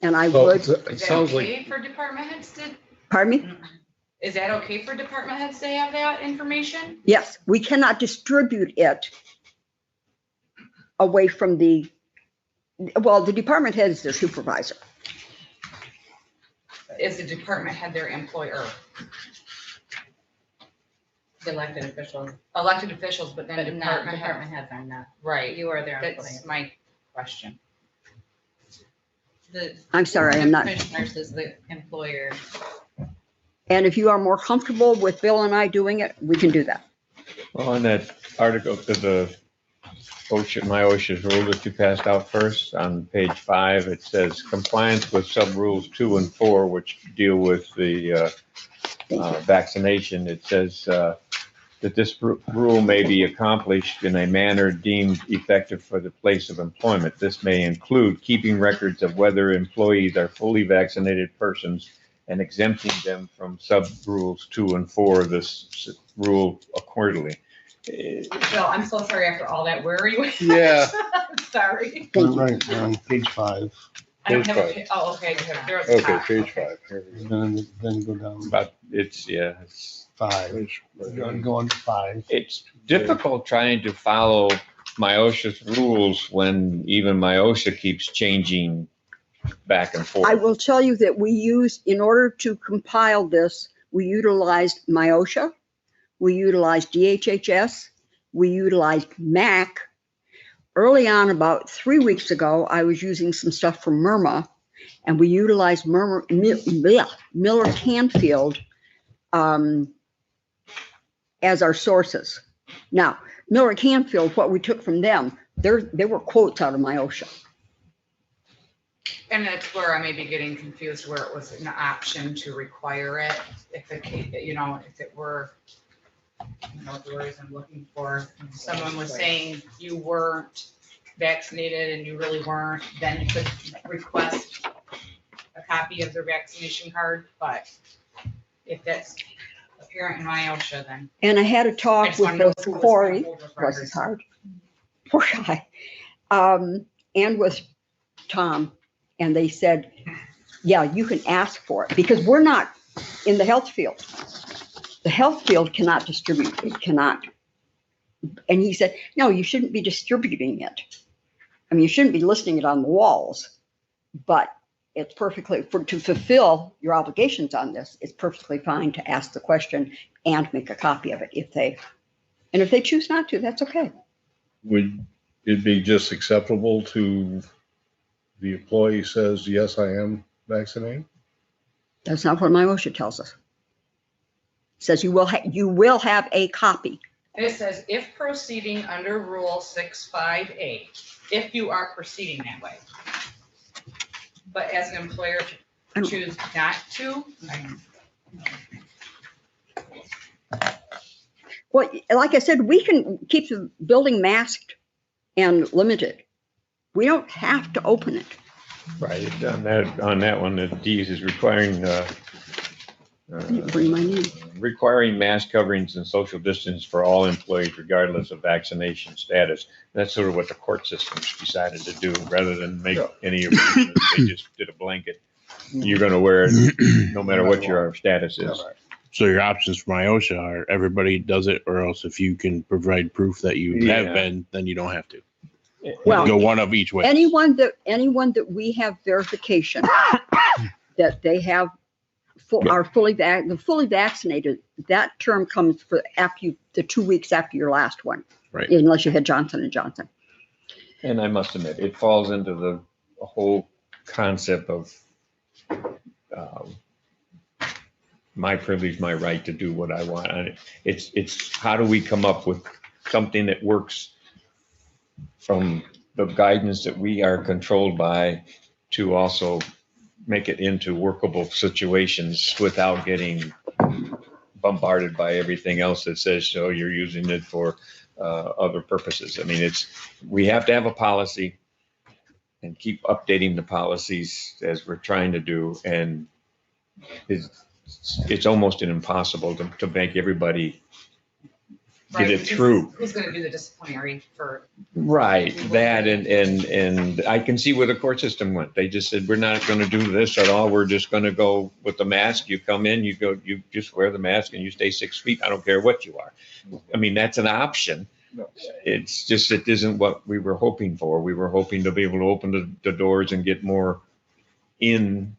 And I Well, would, Is it that sounds like, okay for department heads to, pardon me? is that okay for department heads to have that information? Yes, we cannot distribute it away from the, well, the department head is their supervisor. Is the department head their employer? The elected officials, Elected officials, but then but not department head. department heads are not. Right, You are their employee. that's my question. The I'm sorry, I'm not. Commissioners is the employer. And if you are more comfortable with Bill and I doing it, we can do that. Well, on that article, the OSHA, my OSHA's rule that you passed out first, on page 5, it says compliance with sub-rules 2 and 4, which deal with the vaccination. It says that this rule may be accomplished in a manner deemed effective for the place of employment. This may include keeping records of whether employees are fully vaccinated persons and exempting them from sub-rules 2 and 4 of this rule accordingly. Bill, I'm so sorry after all that. Where are you? Yeah. Sorry. Right, on page 5. I don't have a, Page oh, okay, they're at the Okay, top. page 5. Here we go. Then go down But it's, yeah, it's 5. Page- Go on to 5. it's difficult trying to follow my OSHA's rules when even my OSHA keeps changing back and forth. I will tell you that we used, in order to compile this, we utilized MyOSHA, we utilized DHHS, we utilized MAC. Early on, about 3 weeks ago, I was using some stuff from MIRMA, and we utilized Miller Canfield as our sources. Now, Miller Canfield, what we took from them, they were quotes out of MyOSHA. And that's where I may be getting confused, where it was an option to require it. If it, if it were, the words I'm looking for, someone was saying you weren't vaccinated and you really weren't, then you could request a copy of their vaccination card. But if that's apparent in my OSHA, then. And I had a I talk just with wanna know both who was Corey, gonna hold those bless his records. heart, poor guy, and with Tom, and they said, yeah, you can ask for it, because we're not in the health field. The health field cannot distribute, it cannot. And he said, no, you shouldn't be distributing it. I mean, you shouldn't be listing it on the walls, but it's perfectly, to fulfill your obligations on this, it's perfectly fine to ask the question and make a copy of it if they choose not to, that's okay. Would it be just acceptable to the employee says, yes, I am vaccinated? That's not what my OSHA tells us. It says you will have a copy. And it says, if proceeding under Rule 6.5A, if you are proceeding that way. But as an employer choose not to, Well, like I said, we can keep the building masked and limited. We don't have to open it. Right, on that one, the D is requiring, I didn't bring my name. requiring mask coverings and social distance for all employees regardless of vaccination status. That's sort of what the court systems decided to do, rather than make any arrangements. They just did a blanket. You're gonna wear it no matter what your status is. So your options for MyOSHA are everybody does it, or else if you can provide proof that you have been, then you don't have to. Well, Go one of each way. anyone that we have verification that they have are fully vaccinated, that term comes for the 2 weeks after your last one. Right. Unless you had Johnson & Johnson. And I must admit, it falls into the whole concept of my privilege, my right to do what I want. And it's how do we come up with something that works from the guidance that we are controlled by to also make it into workable situations without getting bombarded by everything else that says, so you're using it for other purposes. I mean, we have to have a policy and keep updating the policies as we're trying to do. And it's almost impossible to make everybody get it through. Who's gonna do the disciplinary for? Right, that and I can see where the court system went. They just said, we're not gonna do this at all. We're just gonna go with the mask. You come in, you just wear the mask and you stay 6 feet. I don't care what you are. I mean, that's an option. It's just, it isn't what we were hoping for. We were hoping to be able to open the doors and get more in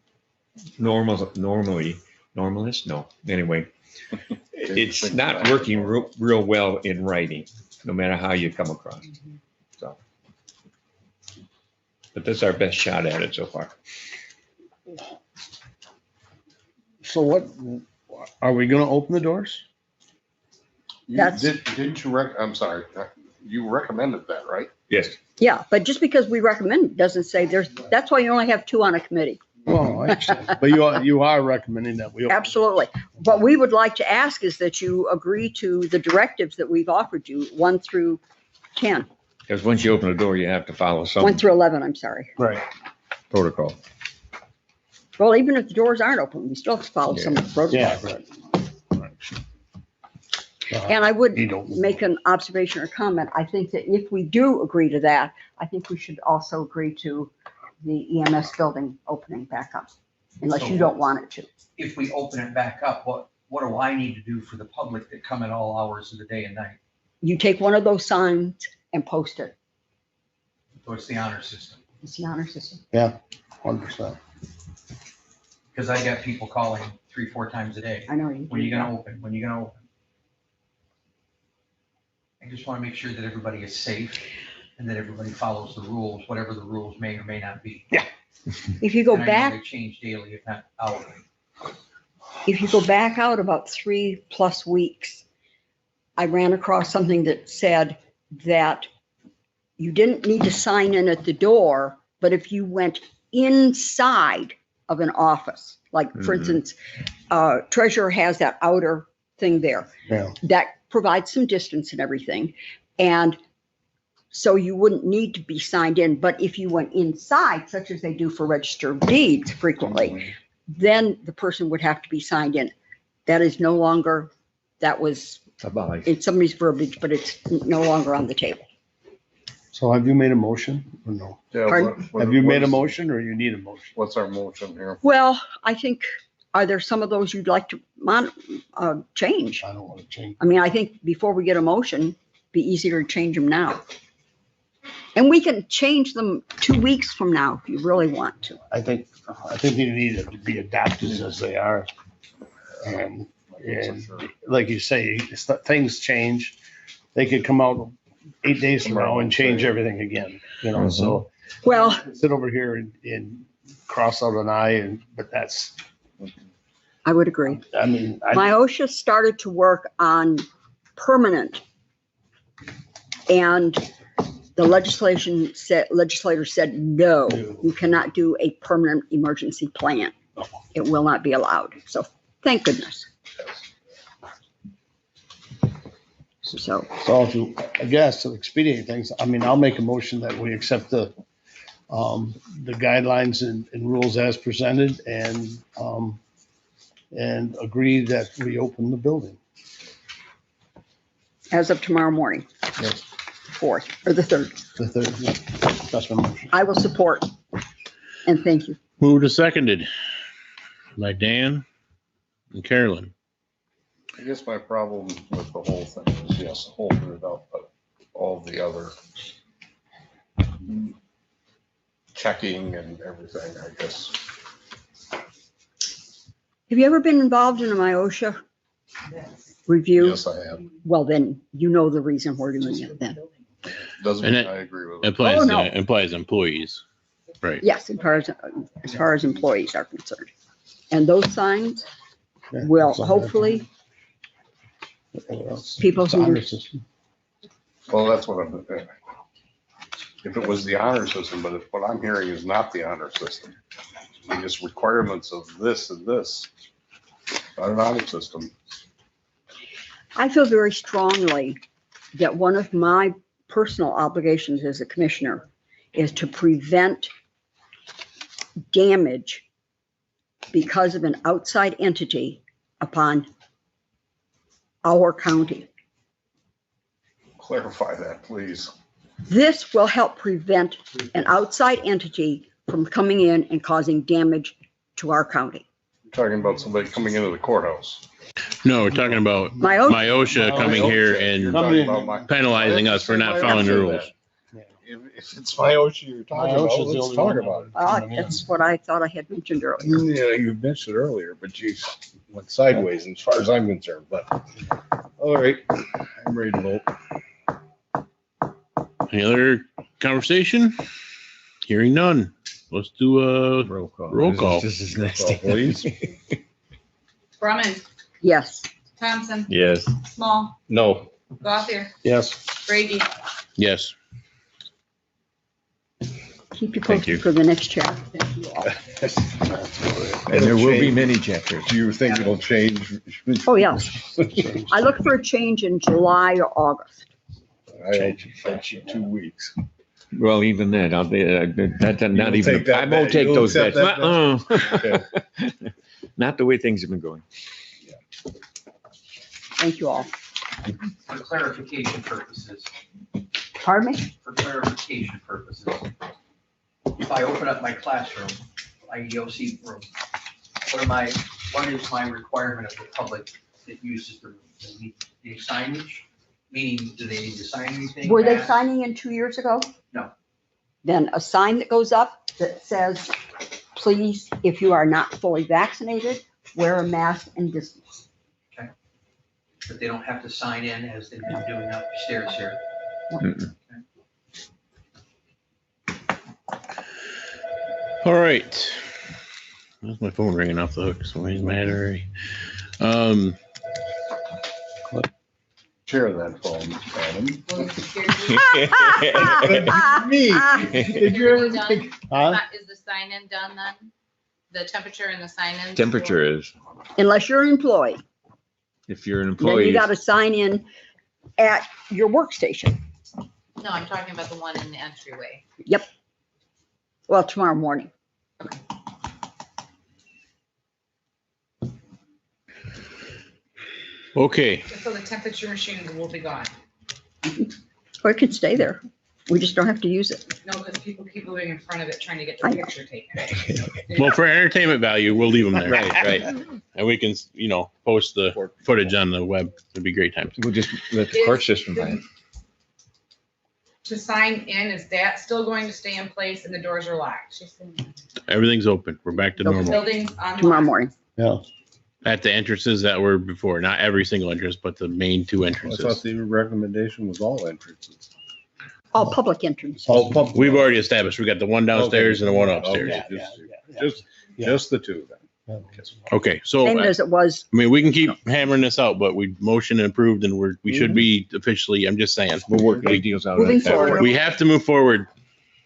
normally. Normalist? No, anyway. It's not working real well in writing, no matter how you come across. So. But that's our best shot at it so far. So what, are we gonna open the doors? That's- Didn't you I'm sorry, you recommended that, right? Yes. Yeah, but just because we recommend it doesn't say that's why you only have 2 on a committee. Well, I understand. But you are recommending that we. open- Absolutely. What we would like to ask is that you agree to the directives that we've offered you, 1 through 10, Because once you open the door, you have to follow 1 some through 11, I'm sorry. Right. protocol. Well, even if the doors aren't open, we still have to follow some of the protocol. Yeah, right. And I would You don't- make an observation or comment. I think that if we do agree to that, I think we should also agree to the EMS building opening back up, unless you don't want it to. If we open it back up, what do I need to do for the public that come at all hours of the day and night? You take one of those signs and post it. So it's the honor system. It's the honor system. 100%. Because I got people calling 3-4 times a day. I know you. When are you gonna open? When are you gonna open? I just want to make sure that everybody is safe and that everybody follows the rules, whatever the rules may or may not be. If you go And I know back, they change daily, if not hourly. if you go back out about 3+ weeks, I ran across something that said that you didn't need to sign in at the door, but if you went inside of an office, like for instance, treasurer has that outer thing there. Yeah. That provides some distance and everything. And so you wouldn't need to be signed in, but if you went inside, such as they do for registered deeds frequently, then the person would have to be signed in. That is no longer, that was in somebody's verbiage, but it's no longer on the table. So have you made a motion or no? Yeah, Pardon? Have you made a motion or you need a motion? What's our motion here? Well, I think, are there some of those you'd like to change? I don't want to change. I mean, I think before we get a motion, be easier to change them now. And we can change them 2 weeks from now if you really want to. I think they need to be adapted as they are. And like you say, things change. They could come out 8 days from now and change everything again, so. Well, Sit over here and cross out an I, but that's, I would agree. I mean, My OSHA started to work on permanent. And the legislator said, no, you cannot do a permanent emergency plan. It will not be allowed. So thank goodness. So, I guess to expedite things, I mean, I'll make a motion that we accept the guidelines and rules as presented and agree that we open the building. as of tomorrow morning, Yes. 4th or the 3rd, The third, that's my motion. I will support. And thank you. Moved to seconded by Dan and Carolyn. I guess my problem with the whole thing is, yes, holding it up, but all the other checking and everything, I guess. Have you ever been involved in a MIOSHA review? Yes, I have. Well, then you know the reason we're doing it then. Doesn't And mean it- I agree with it. Implies, Oh, no. implies employees. Right. Yes, as far as employees are concerned. And those signs Yeah, will that's all I have. hopefully, It's people who- honor system. Well, that's what I'm, if it was the honor system, but if what I'm hearing is not the honor system, just requirements of this and this, not an honor system. I feel very strongly that one of my personal obligations as a commissioner is to prevent damage because of an outside entity upon our county. Clarify that, please. This will help prevent an outside entity from coming in and causing damage to our county. You're talking about somebody coming into the courthouse. No, we're talking about MIOSHA coming here and You're talking about my- penalizing us for not following the rules. If it's my OSHA you're talking about, MIOSHA's the let's only talk one. about it. That's what I thought I had mentioned earlier. Yeah, you mentioned earlier, but you went sideways as far as I'm concerned, but, all right, I'm ready to vote. Any other conversation? Hearing none. Let's do a Roll call. Roll call. This is nasty. Please. Brumman, Yes. Thompson, Yes. Small, No. Gothier, Yes. Brady. Yes. Keep you Thank you. posted for the next chapter. Thank you all. And there will be many chapters. Do you think it'll change? Oh, yes. I look for a change in July or August. I'll cheat 2 weeks. Well, even then, that's not You'll even, take that I won't bet. take You'll those accept bets. that Uh-uh. Not the way things have been going. Thank you all. For clarification purposes, Pardon me? for clarification purposes, if I open up my classroom, my EOC room, what is my requirement of the public that uses the room? Do they need signage? Meaning, do they need to sign anything? Were they Mask? signing in 2 years ago? No. Then a sign that goes up that says, please, if you are not fully vaccinated, wear a mask and distance. But they don't have to sign in as they've been doing upstairs here. All right. That's my phone ringing off the hook, so he's mad already. Share that phone, Adam. Well, the Me. Did you ever Done? think? Huh? Is the sign-in done then? The temperature and the sign-in? Temperature is, Unless you're an employee, if you're an then you employee, got to sign in at your workstation. No, I'm talking about the one in the entryway. Well, tomorrow morning. Okay. So the temperature machines will be gone. Or it can stay there. We just don't have to use it. No, because people keep moving in front of it trying to get their I know. picture taken. Well, for entertainment value, we'll leave them there. right. And we can, post the footage on the web. It'd be great times. We'll just let the court system find it. To sign in, is that still going to stay in place and the doors are locked? Everything's open. We're back to Okay. normal. Buildings unlocked. Tomorrow morning. Yeah. At the entrances that were before, not every single entrance, but the main two I thought entrances. the recommendation was all entrances. All public entrance. All public. We've already established, we got the one downstairs and the one upstairs. Okay, Yeah. Just the two then. Okay, so, Same I as it was. mean, we can keep hammering this out, but we motioned and approved and we should be officially, I'm just saying. We'll work big deals out. Moving at that forward. point. We have to move forward.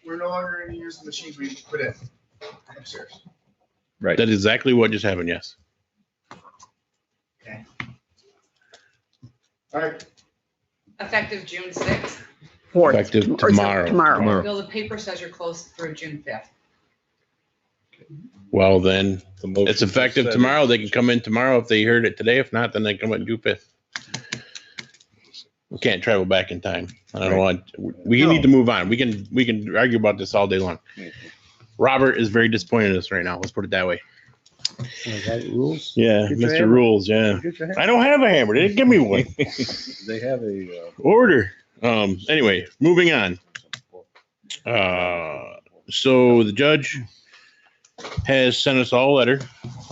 We're no longer going to use the machines we put in upstairs. Right. That is exactly what just happened, yes. All right, Effective June 6th. Fourth. Effective Or is it tomorrow. Tomorrow. Bill, the paper says you're closed through June 5th. Well, then, The motion it's effective said- tomorrow. They can come in tomorrow if they heard it today. If not, then they come in June 5th. We can't travel back in time. I don't want, we need to move on. We can argue about this all day long. Robert is very disappointed in us right now. Let's put it that way. Is that rules? Yeah, Get your Mr. hammer. Rules, yeah. Get your hand. I don't have a hammer. They didn't give me one. They have a, Order. Anyway, moving on. So the judge has sent us all a letter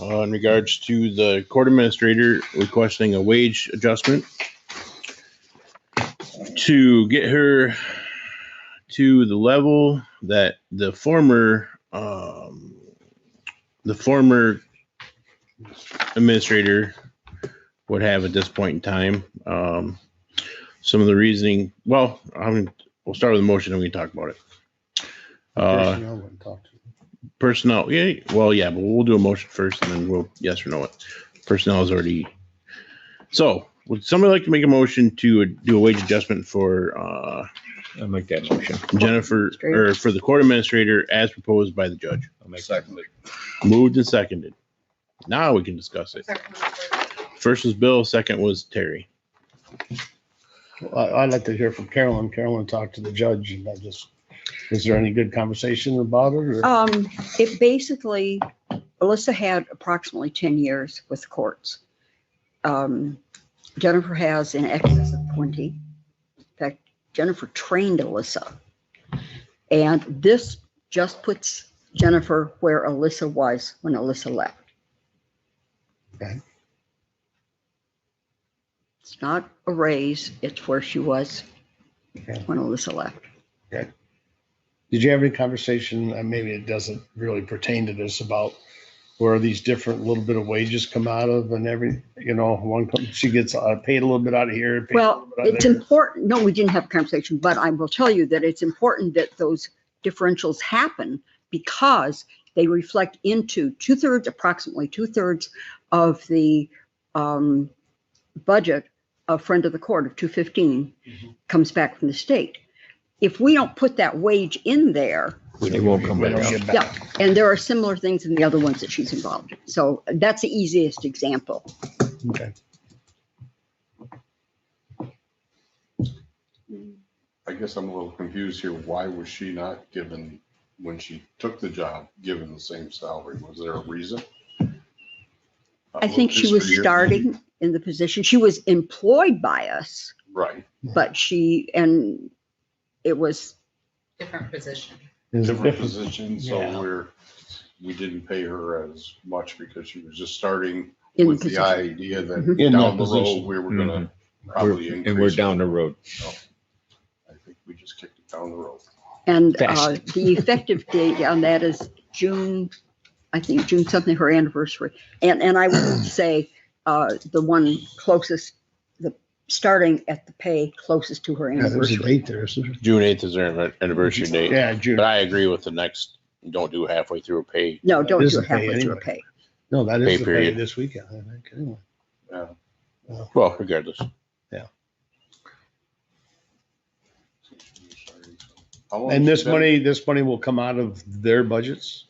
in regards to the court administrator requesting a wage adjustment to get her to the level that the former administrator would have at this point in time. Some of the reasoning, well, we'll start with the motion and we can talk about it. Personnel wouldn't talk to you. Personnel, yeah, well, yeah, but we'll do a motion first and then we'll yes or no it. Personnel is already. So would somebody like to make a motion to do a wage adjustment for I'll make that motion. Jennifer, or for the court administrator as proposed by the judge? I'll make second. Moved and seconded. Now we can discuss it. First was Bill, second was Terry. I'd like to hear from Carolyn. Carolyn talked to the judge and is there any good conversation about it? Or? It basically, Alyssa had approximately 10 years with the courts. Jennifer has in excess of 20. In fact, Jennifer trained Alyssa. And this just puts Jennifer where Alyssa was when Alyssa left. Okay. It's not a raise, it's where she was Okay. when Alyssa left. Okay. Did you have any conversation, and maybe it doesn't really pertain to this, about where these different little bit of wages come out of and every, she gets paid a little bit out of here. paid a Well, little bit out of it's there. important. No, we didn't have a conversation, but I will tell you that it's important that those differentials happen because they reflect into approximately two-thirds of the budget of Friend of the Court of 215 comes back from the state. If we don't put that wage in there, It won't come We back don't out. get back. yeah, and there are similar things in the other ones that she's involved in. So that's the easiest example. Okay. I guess I'm a little confused here. Why was she not given, when she took the job, given the same salary? Was there a reason? I think she was starting in the position. She was employed by us, Right. but it was, Different position. Different position, so Yeah. we didn't pay her as much because she was just starting In with the position. idea that Mhm. In down that the road, position. we were gonna probably increase. And we're down the road. I think we just kicked it down the road. and Fast. the effective date on that is June, I think June something, her anniversary. And I would say the one closest, starting at the pay closest to her Yeah, there's a anniversary. date there, isn't there? June 8th is their anniversary date. Yeah, June. But I agree with the next, don't do halfway through a pay. No, don't Is do the it pay halfway through a anyway. pay. No, that Pay is the pay period. this weekend, I think, anyway. Yeah. Well, regardless. How long And has she been- this money will come out of their budgets?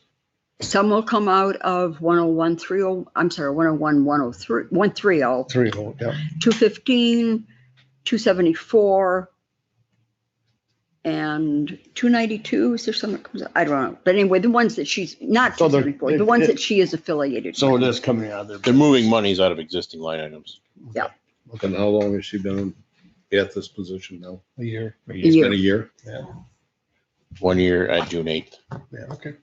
Some will come out of 10130, I'm sorry, 101, 103, 130, 3, yeah. 215, 274, and 292. Is there some that comes out? I don't know. But anyway, the ones that she's not So they're- 274, the ones that she is affiliated So with. it is coming out of their. They're moving monies out of existing line items. And how long has she been at this position now? A year. It's been a year? 1 year at June 8th. Yeah, okay.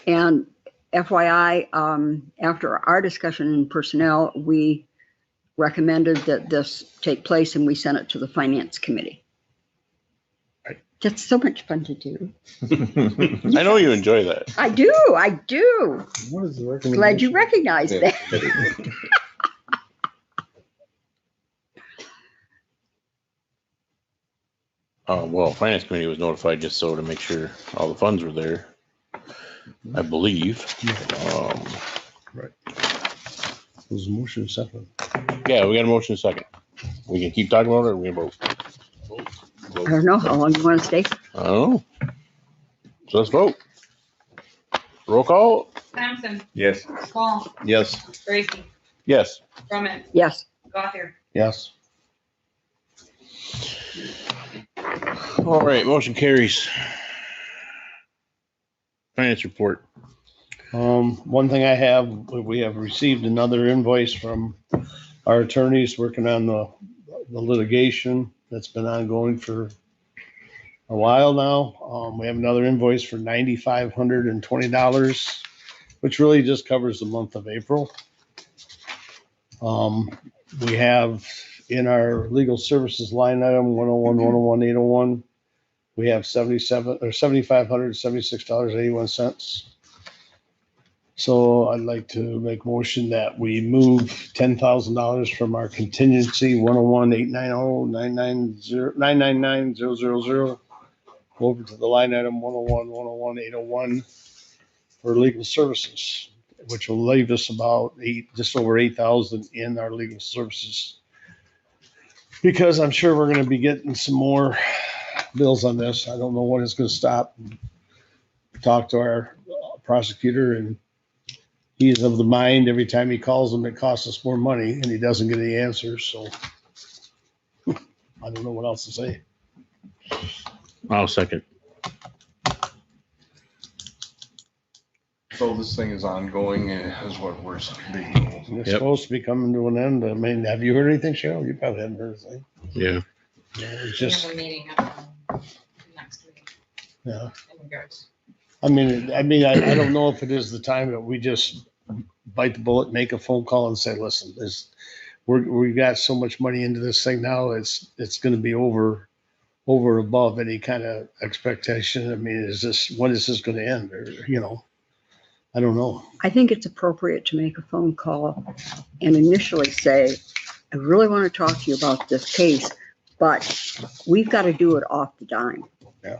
And FYI, after our discussion in personnel, we recommended that this take place and we sent it to the finance committee. Right. That's so much fun to do. I know you enjoy that. I do. What is the recommendation? Glad you recognize Yeah. that. Well, finance committee was notified just so to make sure all the funds were there. I believe. Was a motion second. Yeah, we got a motion second. We can keep talking about it or we can vote. I don't know how long you want to stay. I don't know. So let's vote. Roll call? Thompson, Yes. Paul, Yes. Gracie, Yes. Drummond, Yes. Gothier. Yes. All right, motion carries. Finance report. One thing I have, we have received another invoice from our attorneys working on the litigation that's been ongoing for a while now. We have another invoice for $9,520, which really just covers the month of April. We have in our legal services line item 101-101-801, we have $7,576.81. So I'd like to make a motion that we move $10,000 from our contingency 101-890-999-000 over to the line item 101-101-801 for legal services, which will leave us about just over 8,000 in our legal services. Because I'm sure we're going to be getting some more bills on this. I don't know when it's going to stop. Talk to our prosecutor, and he is of the mind every time he calls them, it costs us more money, and he doesn't get any answers. So I don't know what else to say. I'll second. So this thing is ongoing, is what we're being. It's Yep. supposed to be coming to an end. I mean, have you heard anything, Cheryl? You probably haven't heard anything. Yeah. It's We just, have a meeting next week yeah. in regards. I don't know if it is the time that we just bite the bullet, make a phone call and say, listen, we got so much money into this thing now, it's going to be over over and above any kind of expectation. I mean, when is this gonna end, or, I don't know. I think it's appropriate to make a phone call and initially say, I really want to talk to you about this case, but we've got to do it off the dime. Yeah.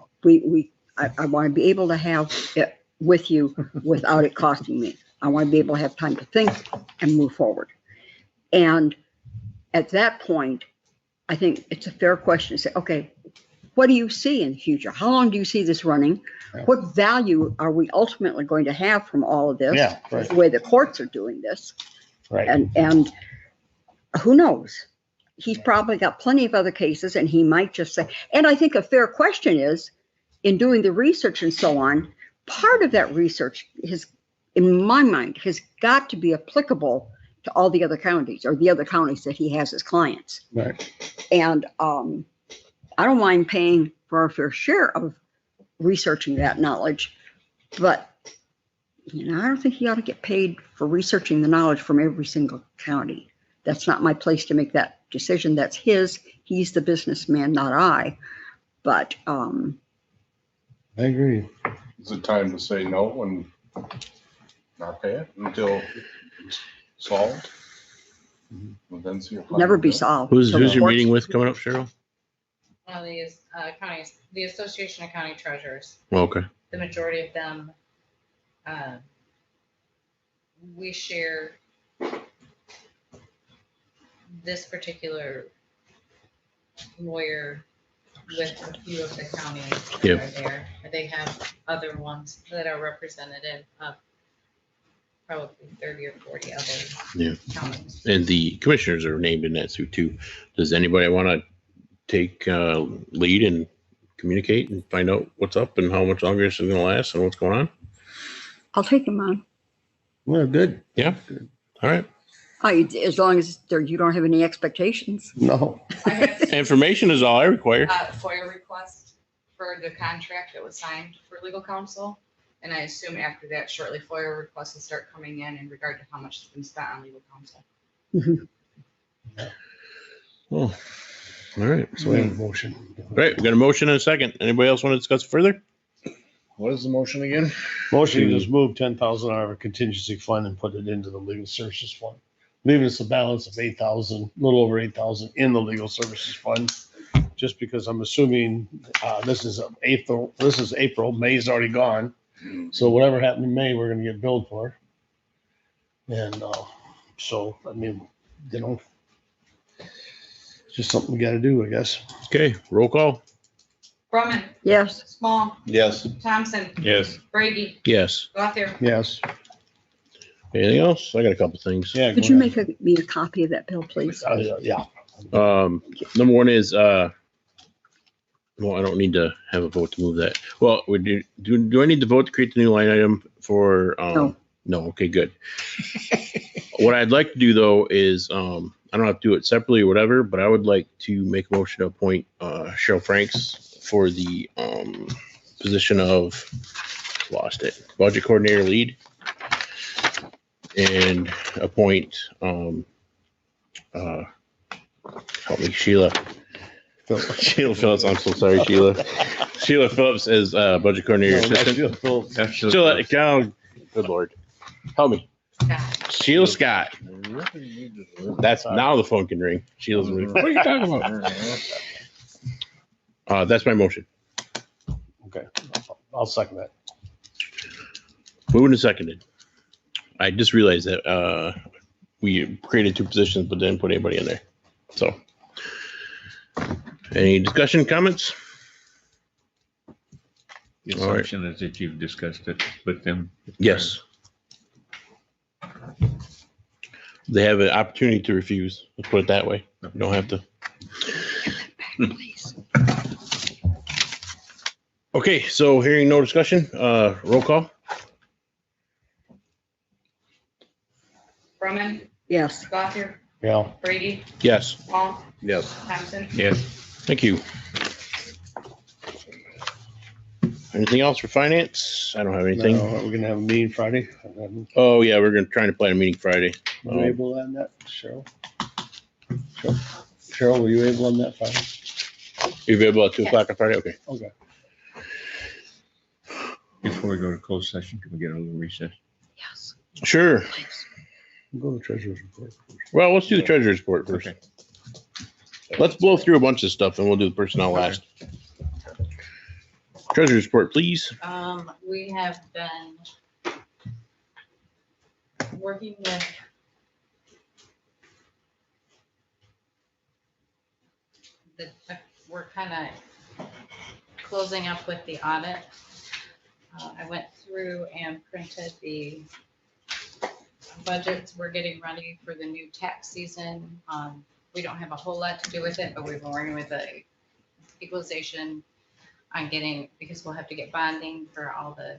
I want to be able to have it with you without it costing me. I want to be able to have time to think and move forward. And at that point, I think it's a fair question to say, okay, what do you see in the future? How long do you see this running? Yeah. What value are we ultimately going to have from all of this? Yeah, right. The way the courts are doing this. Right. And who knows? He's probably got plenty of other cases and he might just say, and I think a fair question is, in doing the research and so on, part of that research is, in my mind, has got to be applicable to all the other counties or the other counties that he has as clients. Right. And I don't mind paying for our fair share of researching that knowledge, but I don't think he ought to get paid for researching the knowledge from every single county. That's not my place to make that decision. That's his. He's the businessman, not I. But I agree. Is it time to say no and not pay it until it's solved? And then see if never be solved. Who's your meeting with coming up, Cheryl? The Association of County Treasurers. Okay. The majority of them, we share this particular lawyer with a few of the counties that Yep. are there. They have other ones that are representative of probably 30 or 40 other Yeah. counties. And the commissioners are named in that suit too. Does anybody want to take lead and communicate and find out what's up and how much longer this is going to last and what's going on? I'll take him on. Well, good. Yeah. All right. As long as you don't have any expectations. No. I have Information is all I require. FOIA request for the contract that was signed for legal counsel. And I assume after that, shortly FOIA requests will start coming in regard to how much has been spent on legal counsel. Oh, all right. So we have a motion. All right. We got a motion and a second. Anybody else want to discuss further? What is the motion again? Motion to just move 10,000 out of a contingency fund and put it into the legal services fund. Leaving us a balance of 8,000, a little over 8,000 in the legal services fund. Just because I'm assuming this is April, May's already gone. So whatever happened in May, we're gonna get billed for. And so, I mean, it's just something we gotta do, I guess. Okay. Roll call. Brumman, Yes. Small, Yes. Thompson, Yes. Brady, Yes. Gothier. Yes. Anything else? I got a couple things. Yeah. Could go you ahead. make me a copy of that bill, please? Yeah. Number one is well, I don't need to have a vote to move that. Well, do I need to vote to create the new line item for No. No, okay, good. What I'd like to do though is I don't have to do it separately or whatever, but I would like to make a motion to appoint Cheryl Franks for the position of budget coordinator lead, and appoint help me, Sheila Phillips. I'm so sorry, Sheila. Sheila Phillips as budget coordinator assistant. Sheila, good Lord, help me. Sheila Scott. That's now the phone can ring. Sheila's ring. What are you talking about? That's my motion. Okay. I'll second that. Moved and seconded. I just realized that we created two positions, but didn't put anybody in there. So, any discussion, comments? The All right. assumption is that you've discussed it with them. Yes. They have an opportunity to refuse. Let's put it that way. You don't have to. Okay, so hearing no discussion, roll call. Brumman, Yes. Gothier, Yeah. Brady, Yes. Small, Yes. Thompson. Yes. Thank you. Anything else for finance? I don't have anything. No, we're gonna have a meeting Friday. Oh, yeah, we're trying to plan a meeting Friday. Were you able on that, Cheryl? Cheryl, were you able on that Friday? You available at 2 o'clock on Friday? Okay. Okay. Before we go to closed session, can we get a little recess? Yes. Sure. Go to the treasurer's report. Well, let's do the treasurer's report first. Okay. Let's blow through a bunch of stuff and we'll do the personnel Okay. last. Treasurer's report, please. We have been working with we're kind of closing up with the audit. I went through and printed the budgets. We're getting ready for the new tax season. We don't have a whole lot to do with it, but we've been working with the equalization on getting, because we'll have to get bonding for all the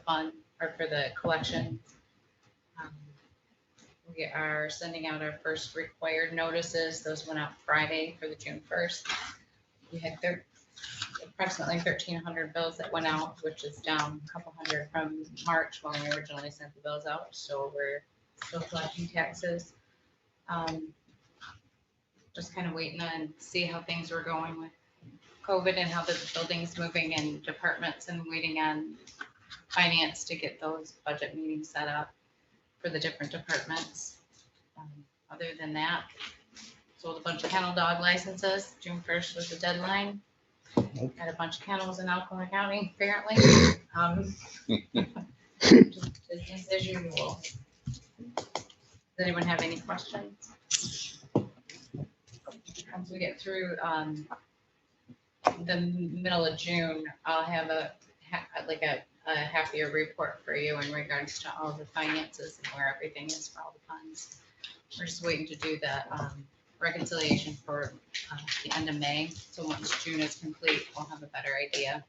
fund, or for the collection. We are sending out our first required notices. Those went out Friday for the June 1st. We had approximately 1,300 bills that went out, which is down a couple hundred from March when we originally sent the bills out. So we're still collecting taxes. Just kind of waiting and see how things were going with COVID and how the building's moving and departments, and waiting on finance to get those budget meetings set up for the different departments. Other than that, sold a bunch of kennel dog licenses. June 1st was the deadline. Had a bunch of kennels in Oconee County, apparently. Just business as usual. Does anyone have any questions? Once we get through the middle of June, I'll have a happier report for you in regards to all the finances and where everything is for all the funds. We're just waiting to do the reconciliation for the end of May. So once June is complete, we'll have a better idea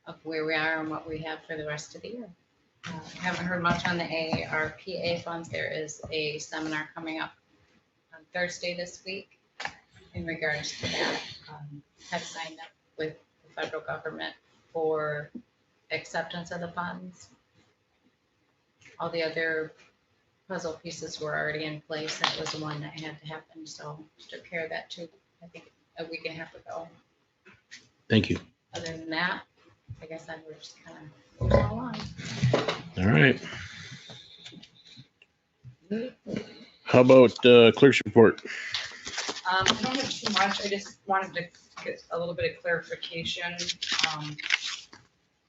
of where we are and what we have for the rest of the year. I haven't heard much on the ARPA funds. There is a seminar coming up on Thursday this week in regards to that. Have signed up with the federal government for acceptance of the funds. All the other puzzle pieces were already in place. That was the one that had to happen, so took care of that too, I think a week and a half ago. Thank you. Other than that, I guess I would just kind of move along. All right. How about clerk's report? I don't have too much. I just wanted to get a little bit of clarification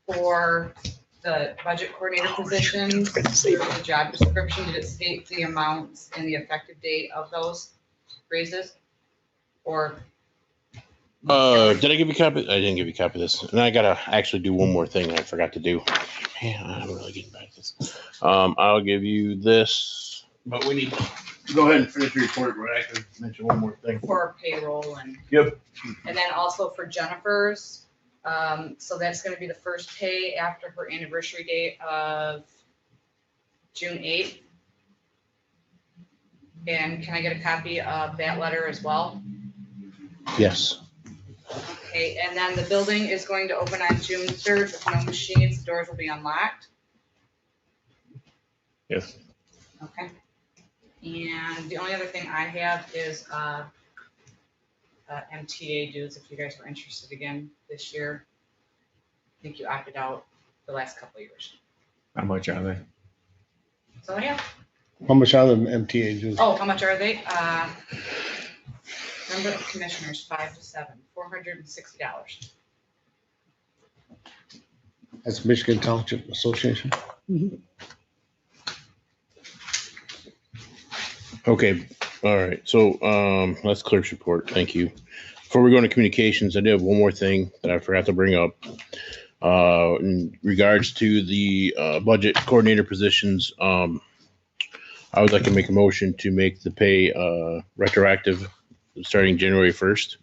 for the budget coordinator position, the job description. Did it state the amounts and the effective date of those raises? Or? Did I give you a copy? I didn't give you a copy of this. And I gotta actually do one more thing I forgot to do. Man, I'm really getting back to this. I'll give you this, but we need to go ahead and finish your report, but I can mention one more thing. For payroll and. Yep. And then also for Jennifer's, so that's gonna be the first pay after her anniversary date of June 8th. And can I get a copy of that letter as well? Yes. Okay, and then the building is going to open on June 3rd with no machines. The doors will be unlocked. Yes. Okay. And the only other thing I have is MTA dues, if you guys were interested again this year. I think you opted out the last couple of years. How much are they? So yeah. How much are the MTA dues? Oh, how much are they? Remember the commissioners, 5 to 7, $460. That's Michigan Township Association. Okay. All right. So that's clerk's report. Thank you. Before we go into communications, I do have one more thing that I forgot to bring up. In regards to the budget coordinator positions, I would like to make a motion to make the pay retroactive starting January 1st.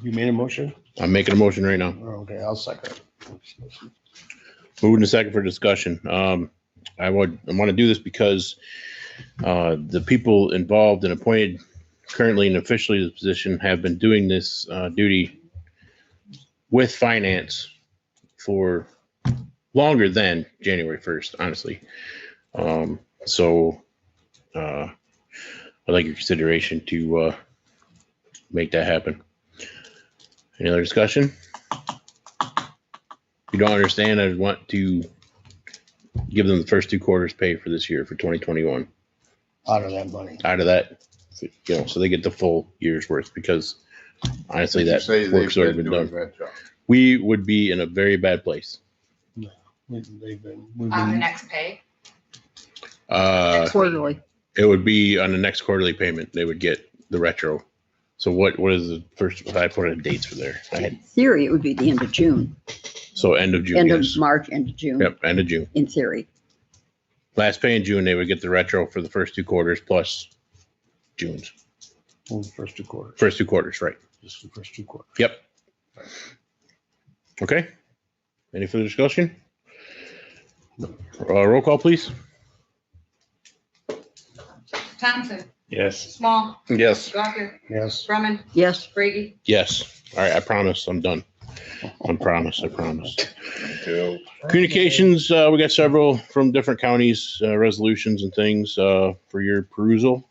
You made a motion? I'm making a motion right now. Okay, I'll second. Moving to second for discussion. I want to do this because the people involved and appointed currently and officially to the position have been doing this duty with finance for longer than January 1st, honestly. So I'd like your consideration to make that happen. Any other discussion? If you don't understand, I want to give them the first 2 quarters pay for this year for 2021 Out of that money. out of that, so they get the full year's worth, because honestly, You that say work's they've already been been doing done. that job. We would be in a very bad place. We've On the been, next pay. Quarterly. It would be on the next quarterly payment. They would get the retro. So what is the first? I put in dates for there. I had, Theory, it would be the end of June, so end of June. end of Yes. March, end of June, Yep, end of June. in theory. Last pay in June, they would get the retro for the first 2 quarters plus June's. well, the first 2 quarters, First 2 quarters, right? just the first 2 quarters. Yep. Okay. Any further discussion? Roll call, please. Thompson, Yes. Small, Yes. Gawker, Yes. Brumman, Yes, Brady. Yes. All right. I promise. I'm done. I promise. Communications. We got several from different counties, resolutions and things for your perusal.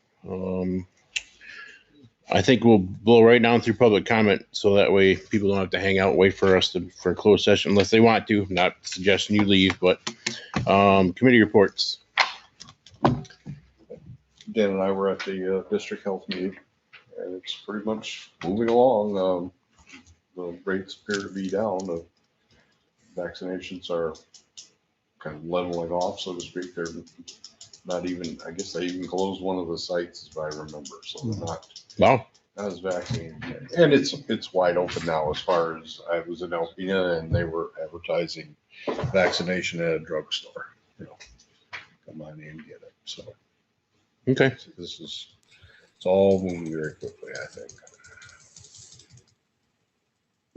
I think we'll blow right down through public comment, so that way people don't have to hang out and wait for us for a closed session unless they want to. Not suggesting you leave, but committee reports. Dan and I were at the district health meeting, and it's pretty much moving along. The rates appear to be down. The vaccinations are kind of leveling off, so to speak. They're not even, I guess they even closed one of the sites, if I remember, so they're not Wow. as vaccinated. And it's wide open now. As far as I was in Alpena, and they were advertising vaccination at a drugstore. Come on in and get it. So Okay. it's all moving very quickly, I think.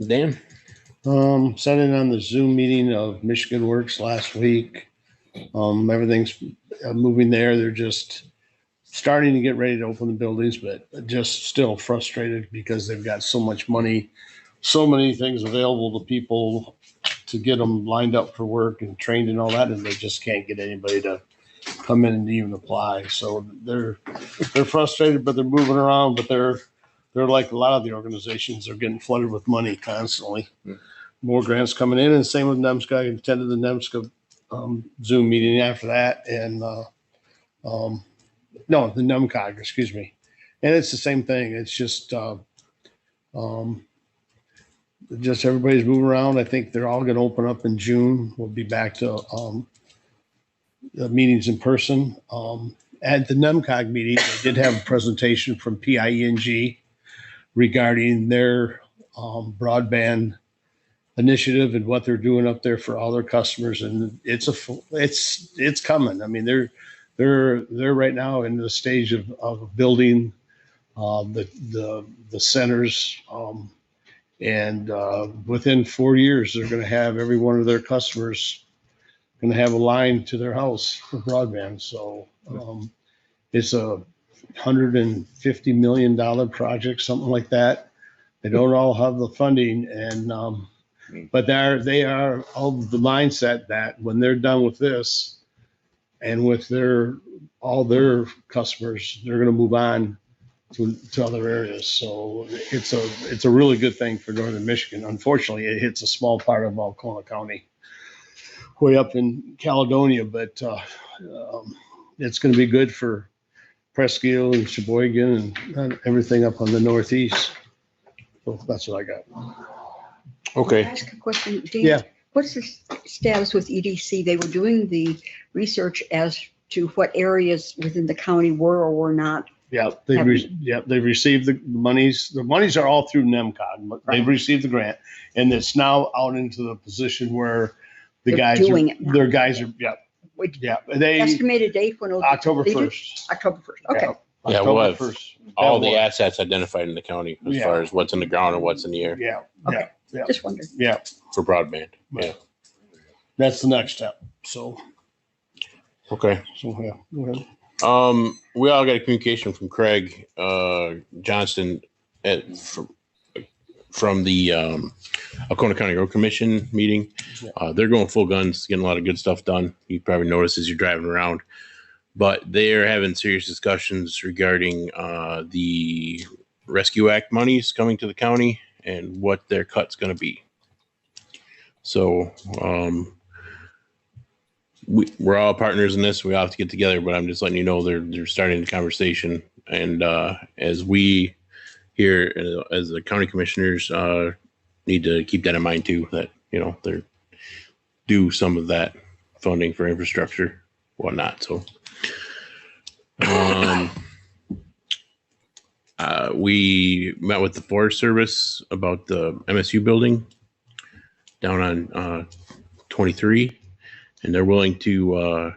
Dan. Sat in on the Zoom meeting of Michigan Works last week. Everything's moving there. They're just starting to get ready to open the buildings, but just still frustrated because they've got so much money, so many things available to people to get them lined up for work and trained and all that, and they just can't get anybody to come in and even apply. So they're frustrated, but they're moving around, but they're like a lot of the organizations are getting flooded with money constantly. More grants coming in, and same with NEMSCA. I attended the NEMSCA Zoom meeting after that, and no, the NEMCOG, excuse me. And it's the same thing. It's just everybody's moving around. I think they're all going to open up in June. We'll be back to the meetings in person. At the NEMCOG meeting, they did have a presentation from PIENG regarding their broadband initiative and what they're doing up there for all their customers. And it's coming. I mean, they're right now in the stage of building the centers. And within 4 years, they're going to have every one of their customers going to have a line to their house for broadband. So it's a $150 million project, something like that. They don't all have the funding, and but they are of the mindset that when they're done with this and with all their customers, they're going to move on to other areas. So it's a really good thing for Northern Michigan. Unfortunately, it hits a small part of Oconee County, way up in Caledonia, but it's going to be good for Presque Isle and Sheboygan and everything up on the northeast. So that's what I got. Can I Okay. ask a question? Dan? Yeah. What's the status with EDC? They were doing the research as to what areas within the county were or were not. Yeah, they've received the monies. The monies are all through NEMCOG. But they've received the grant, and it's now out into the position where They're guys doing it now. their guys are they Estimated date when it'll be October completed? 1st. October 1st. Okay. Yeah, we'll have October 1st. all the assets identified in the county as Yeah. far as what's in the ground and what's in the air Yeah, Okay. yeah, Just wondered. yeah. for broadband. Yeah. That's the next step. So Okay. yeah, go ahead. We all got a communication from Craig Johnston from the Oconee County Road Commission meeting. They're going full guns, getting a lot of good stuff done. You probably notice as you're driving around, but they're having serious discussions regarding the Rescue Act monies coming to the county and what their cut's going to be. So we're all partners in this. We all have to get together, but I'm just letting you know they're starting the conversation. And as we here as the county commissioners need to keep that in mind too, that, you know, they're do some of that funding for infrastructure, whatnot. So we met with the Forest Service about the MSU building down on 23, and they're willing to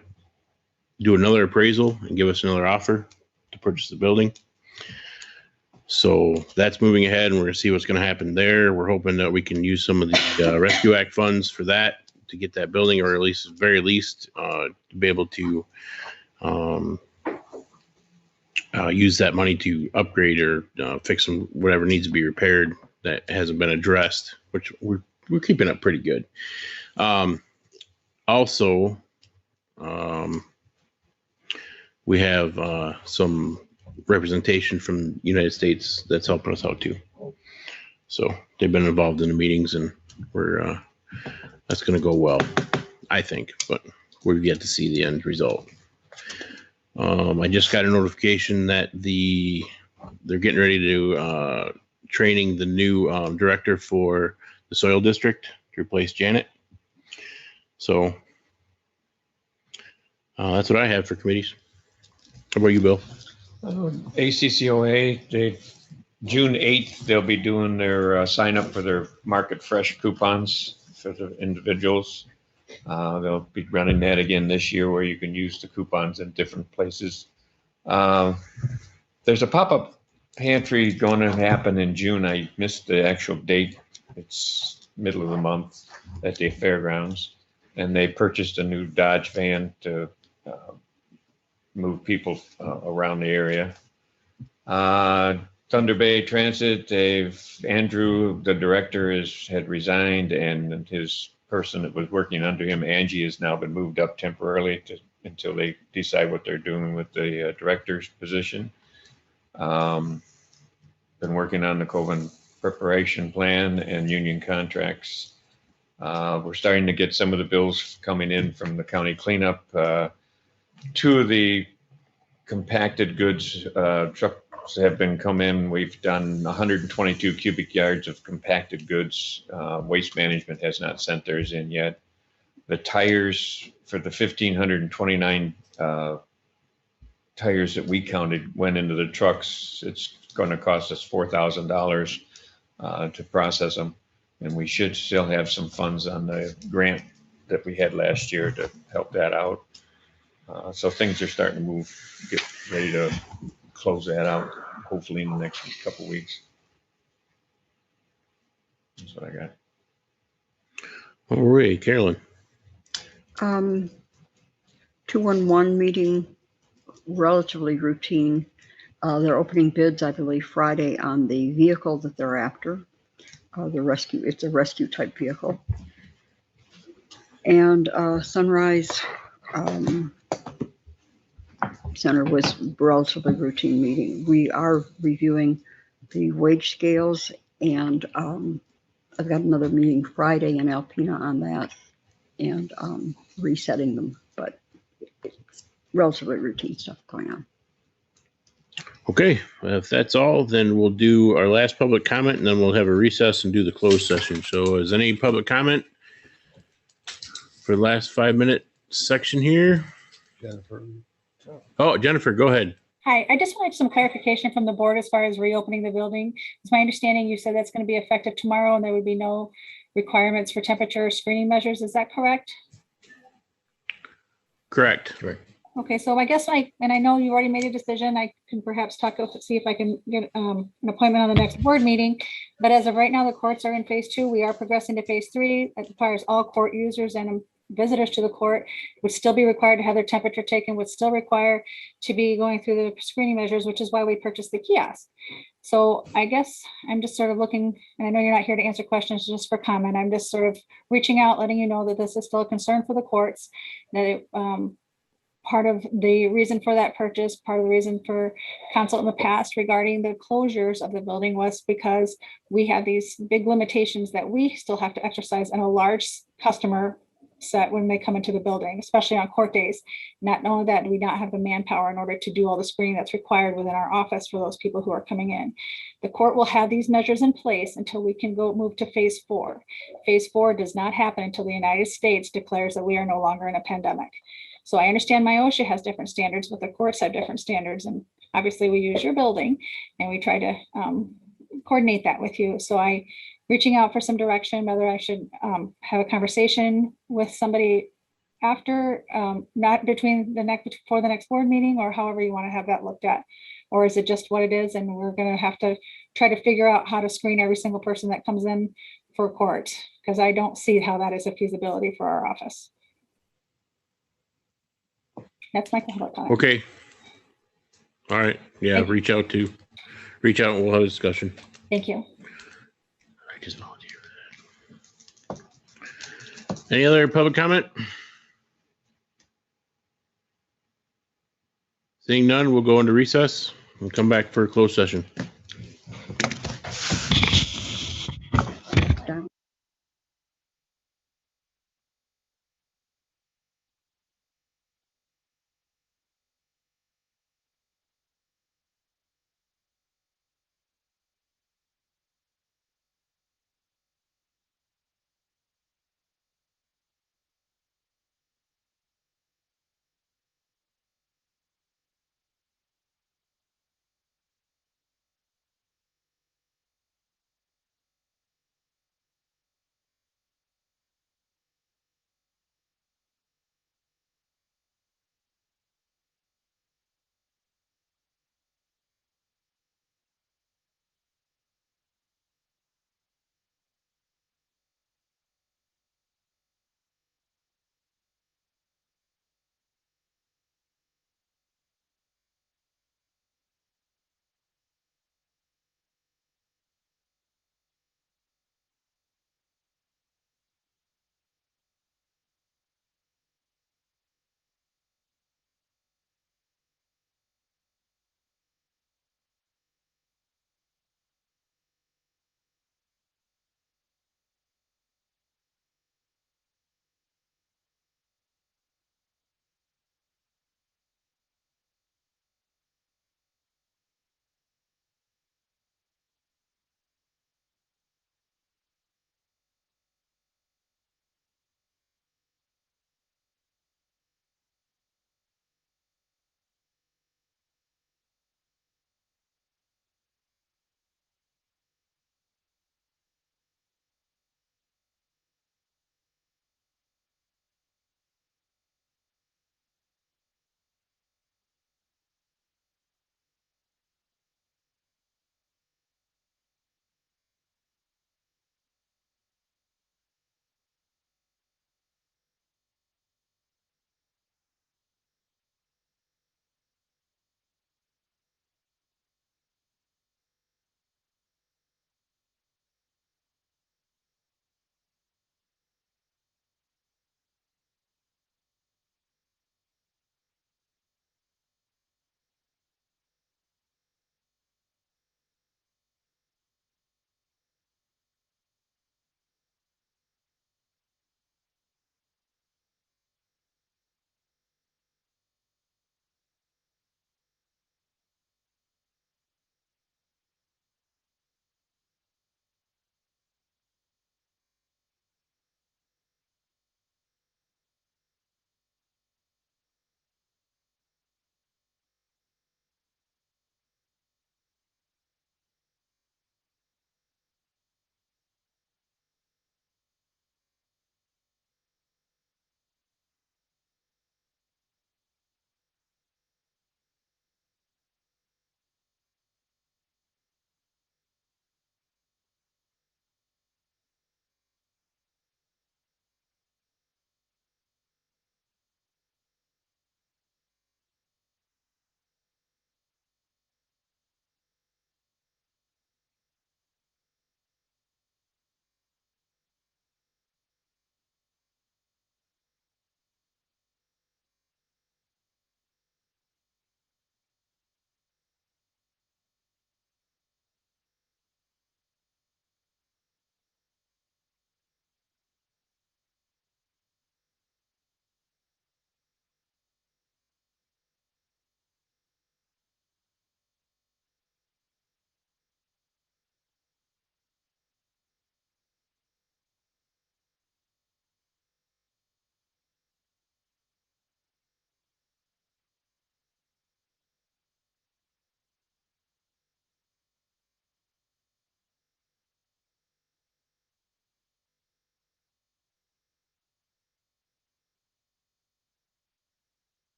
do another appraisal and give us another offer to purchase the building. So that's moving ahead, and we're going to see what's going to happen there. We're hoping that we can use some of the Rescue Act funds for that to get that building, or at least, very least, to be able to use that money to upgrade or fix some whatever needs to be repaired that hasn't been addressed, which we're keeping up pretty good. Also, we have some representation from the United States that's helping us out too. So they've been involved in the meetings, and we're that's going to go well, I think, but we've yet to see the end result. I just got a notification that they're getting ready to training the new director for the soil district to replace Janet. So that's what I have for committees. How about you, Bill? ACCOA, June 8th, they'll be doing their sign up for their Market Fresh coupons for the individuals. They'll be running that again this year, where you can use the coupons in different places. There's a pop-up pantry going to happen in June. I missed the actual date. It's middle of the month at the fairgrounds. And they purchased a new Dodge van to move people around the area. Thunder Bay Transit, Andrew, the director, had resigned, and his person that was working under him, Angie, has now been moved up temporarily until they decide what they're doing with the director's position. Been working on the Coven preparation plan and union contracts. We're starting to get some of the bills coming in from the county cleanup. Two of the compacted goods trucks have been come in. We've done 122 cubic yards of compacted goods. Waste Management has not sent theirs in yet. The tires for the 1,529 tires that we counted went into the trucks. It's going to cost us $4,000 to process them. And we should still have some funds on the grant that we had last year to help that out. So things are starting to move, get ready to close that out, hopefully in the next couple of weeks. That's what I got. All right, Carolyn. 211 meeting, relatively routine. They're opening bids, I believe, Friday on the vehicle that they're after. The rescue, it's a rescue type vehicle. And Sunrise Center was relatively routine meeting. We are reviewing the wage scales, and I've got another meeting Friday in Alpena on that, and resetting them, but it's relatively routine stuff going on. Okay, if that's all, then we'll do our last public comment, and then we'll have a recess and do the closed session. So is any public comment for the last 5-minute section here? Jennifer. Oh, Jennifer, go ahead. Hi, I just wanted some clarification from the board as far as reopening the building. It's my understanding you said that's going to be effective tomorrow, and there would be no requirements for temperature screening measures. Is that correct? Correct. Okay, so I guess and I know you already made a decision. I can perhaps see if I can get an appointment on the next board meeting. But as of right now, the courts are in phase 2. We are progressing to phase 3. It requires all court users and visitors to the court, would still be required to have their temperature taken, would still require to be going through the screening measures, which is why we purchased the kiosk. So I guess I'm just sort of looking, and I know you're not here to answer questions, just for comment. I'm just sort of reaching out, letting you know that this is still a concern for the courts, that it, part of the reason for that purchase, part of the reason for council in the past regarding the closures of the building was because we have these big limitations that we still have to exercise in a large customer set when they come into the building, especially on court days. Not only that, do we not have the manpower in order to do all the screening that's required within our office for those people who are coming in. The court will have these measures in place until we can go move to phase 4. Phase 4 does not happen until the United States declares that we are no longer in a pandemic. So I understand my OSHA has different standards, but the courts have different standards. And obviously we use your building and we try to coordinate that with you. So I reaching out for some direction, whether I should have a conversation with somebody after, not between the next, before the next board meeting, or however you want to have that looked at. Or is it just what it is? And we're going to have to try to figure out how to screen every single person that comes in for court, because I don't see how that is a feasibility for our office. That's my public comment. Okay. All right. Yeah, reach out and we'll have a discussion. Thank you. I just volunteer for that. Any other public comment? Seeing none, we'll go into recess. We'll come back for a closed session.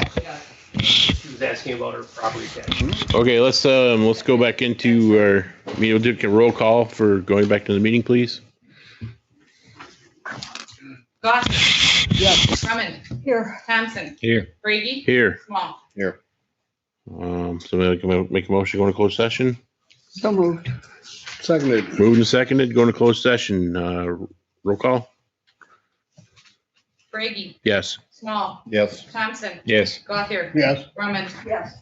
tax, yeah. She was asking about her property tax. Okay, let's go back into our, we'll do a roll call for going back to the meeting, please. Goss, Yes. Drummond, Here. Thompson, Here. Brady, Here. Small. Somebody can make a motion, to go into closed session. So moved. Seconded. Moved and seconded, going to closed session. Roll call? Brady, Yes. Small, Yes. Thompson, Yes. Gothier, Yes. Drummond. Yes.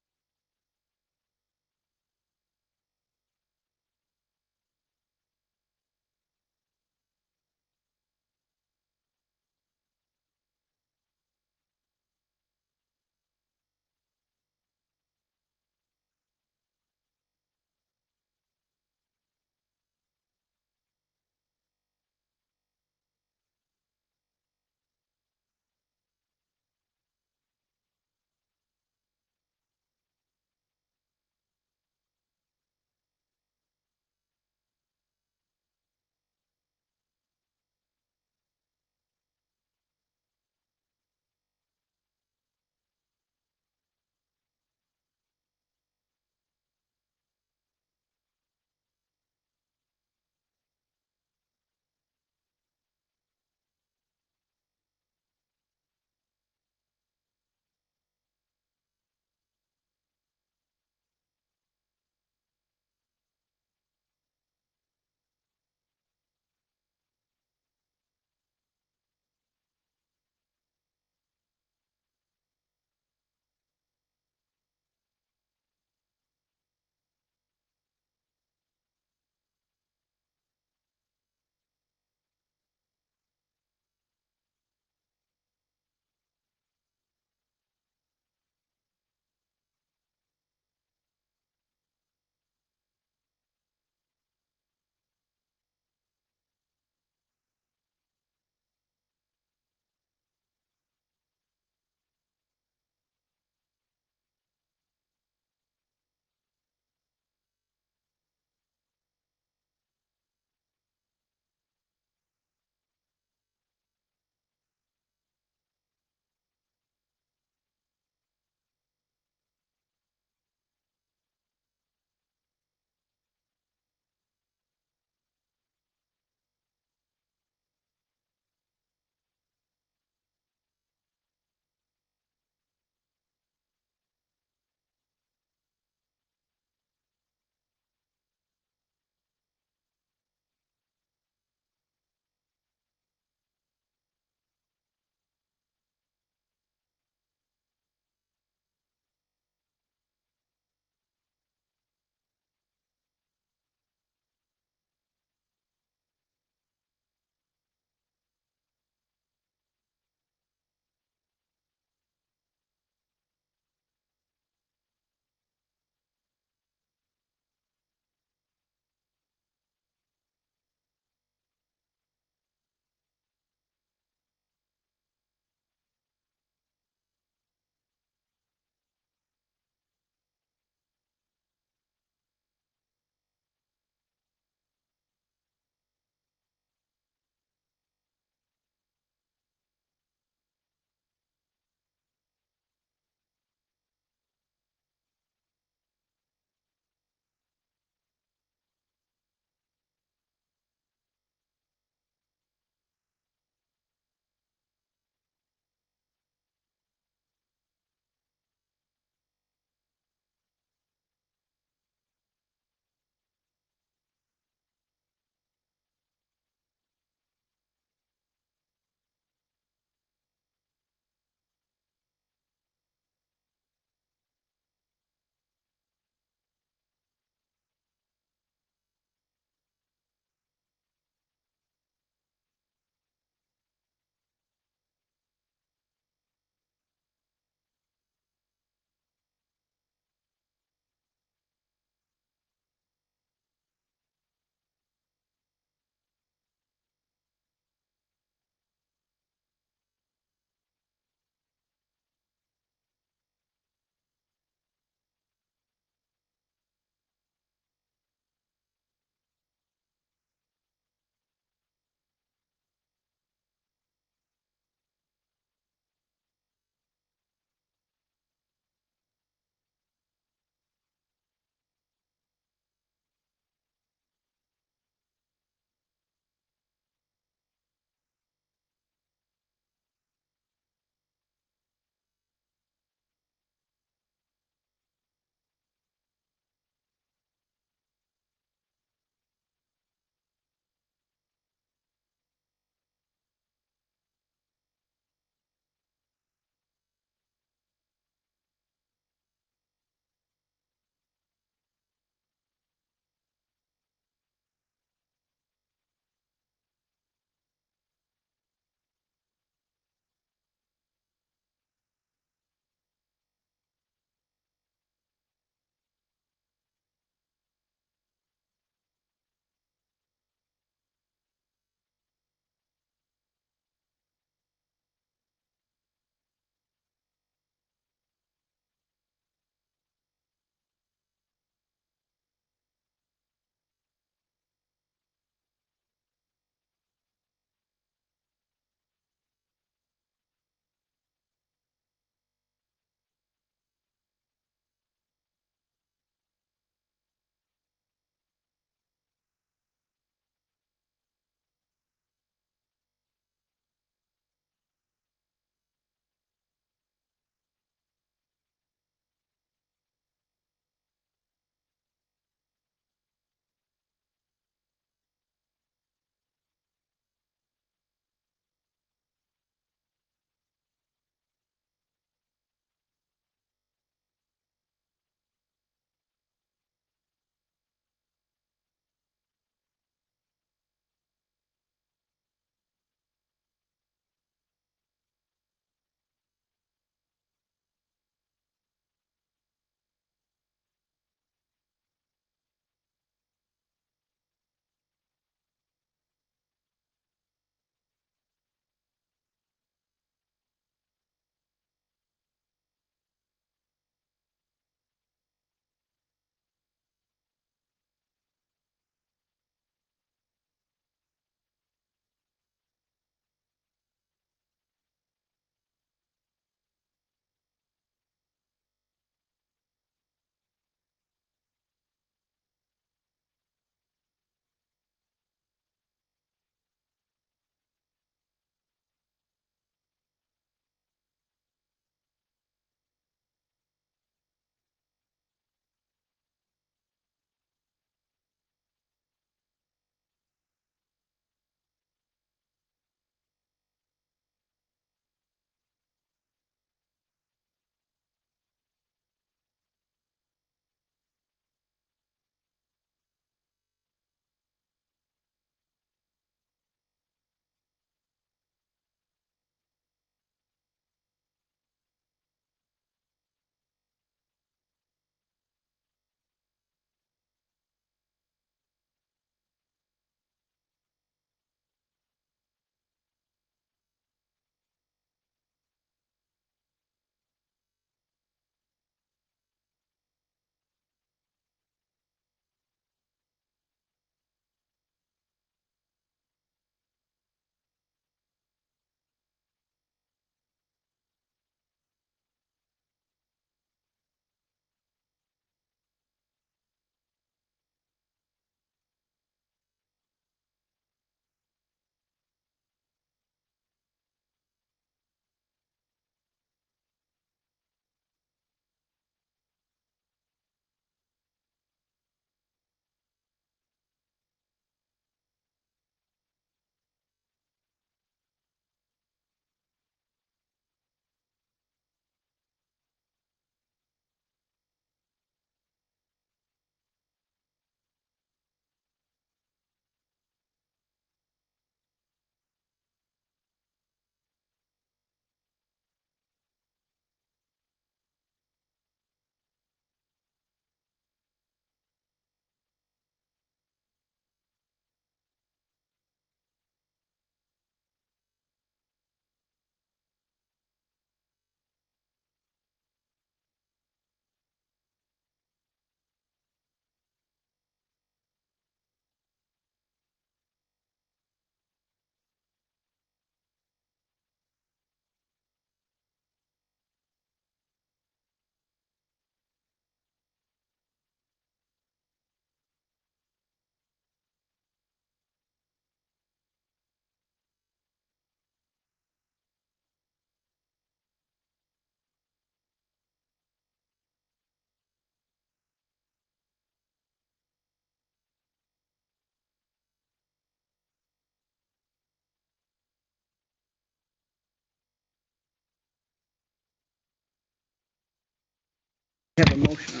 Have a motion.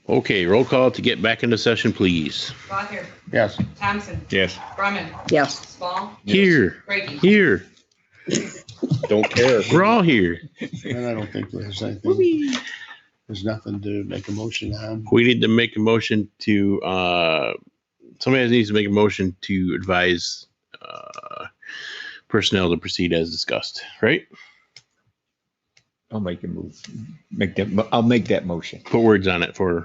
Okay, roll call to get back into session, please. Gothard, Yes. Thompson, Yes. Brumman, Yes. Small, Here, Brady. here, Don't care. we're all here. And I don't think there's anything, there's nothing to make a motion on. We need to make a motion to, somebody needs to make a motion to advise personnel to proceed as discussed, right? I'll make a move. I'll make that motion. Put words on it for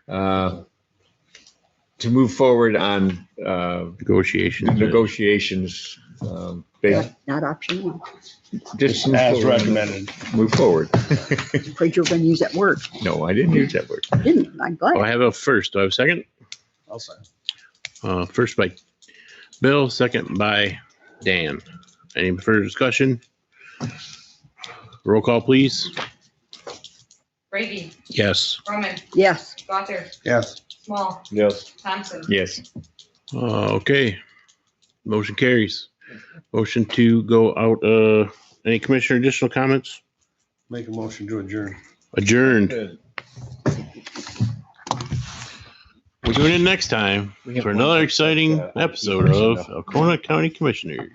her. To move forward on Negotiations. Not option one. Just move As forward. recommended. Move forward. Afraid you were gonna use that word. No, I didn't use that word. I didn't. I'm glad. I have a first. Do I have a second? I'll say. First by Bill, second by Dan. Any further discussion? Roll call, please. Brady, Yes. Brumman, Yes. Gothard, Yes. Small, Yes. Thompson. Yes. Okay. Motion carries. Motion to go out. Any commissioner additional comments? Make a motion to adjourn. Adjourned. We're doing it next time for another exciting episode of Oconee County Commissioners.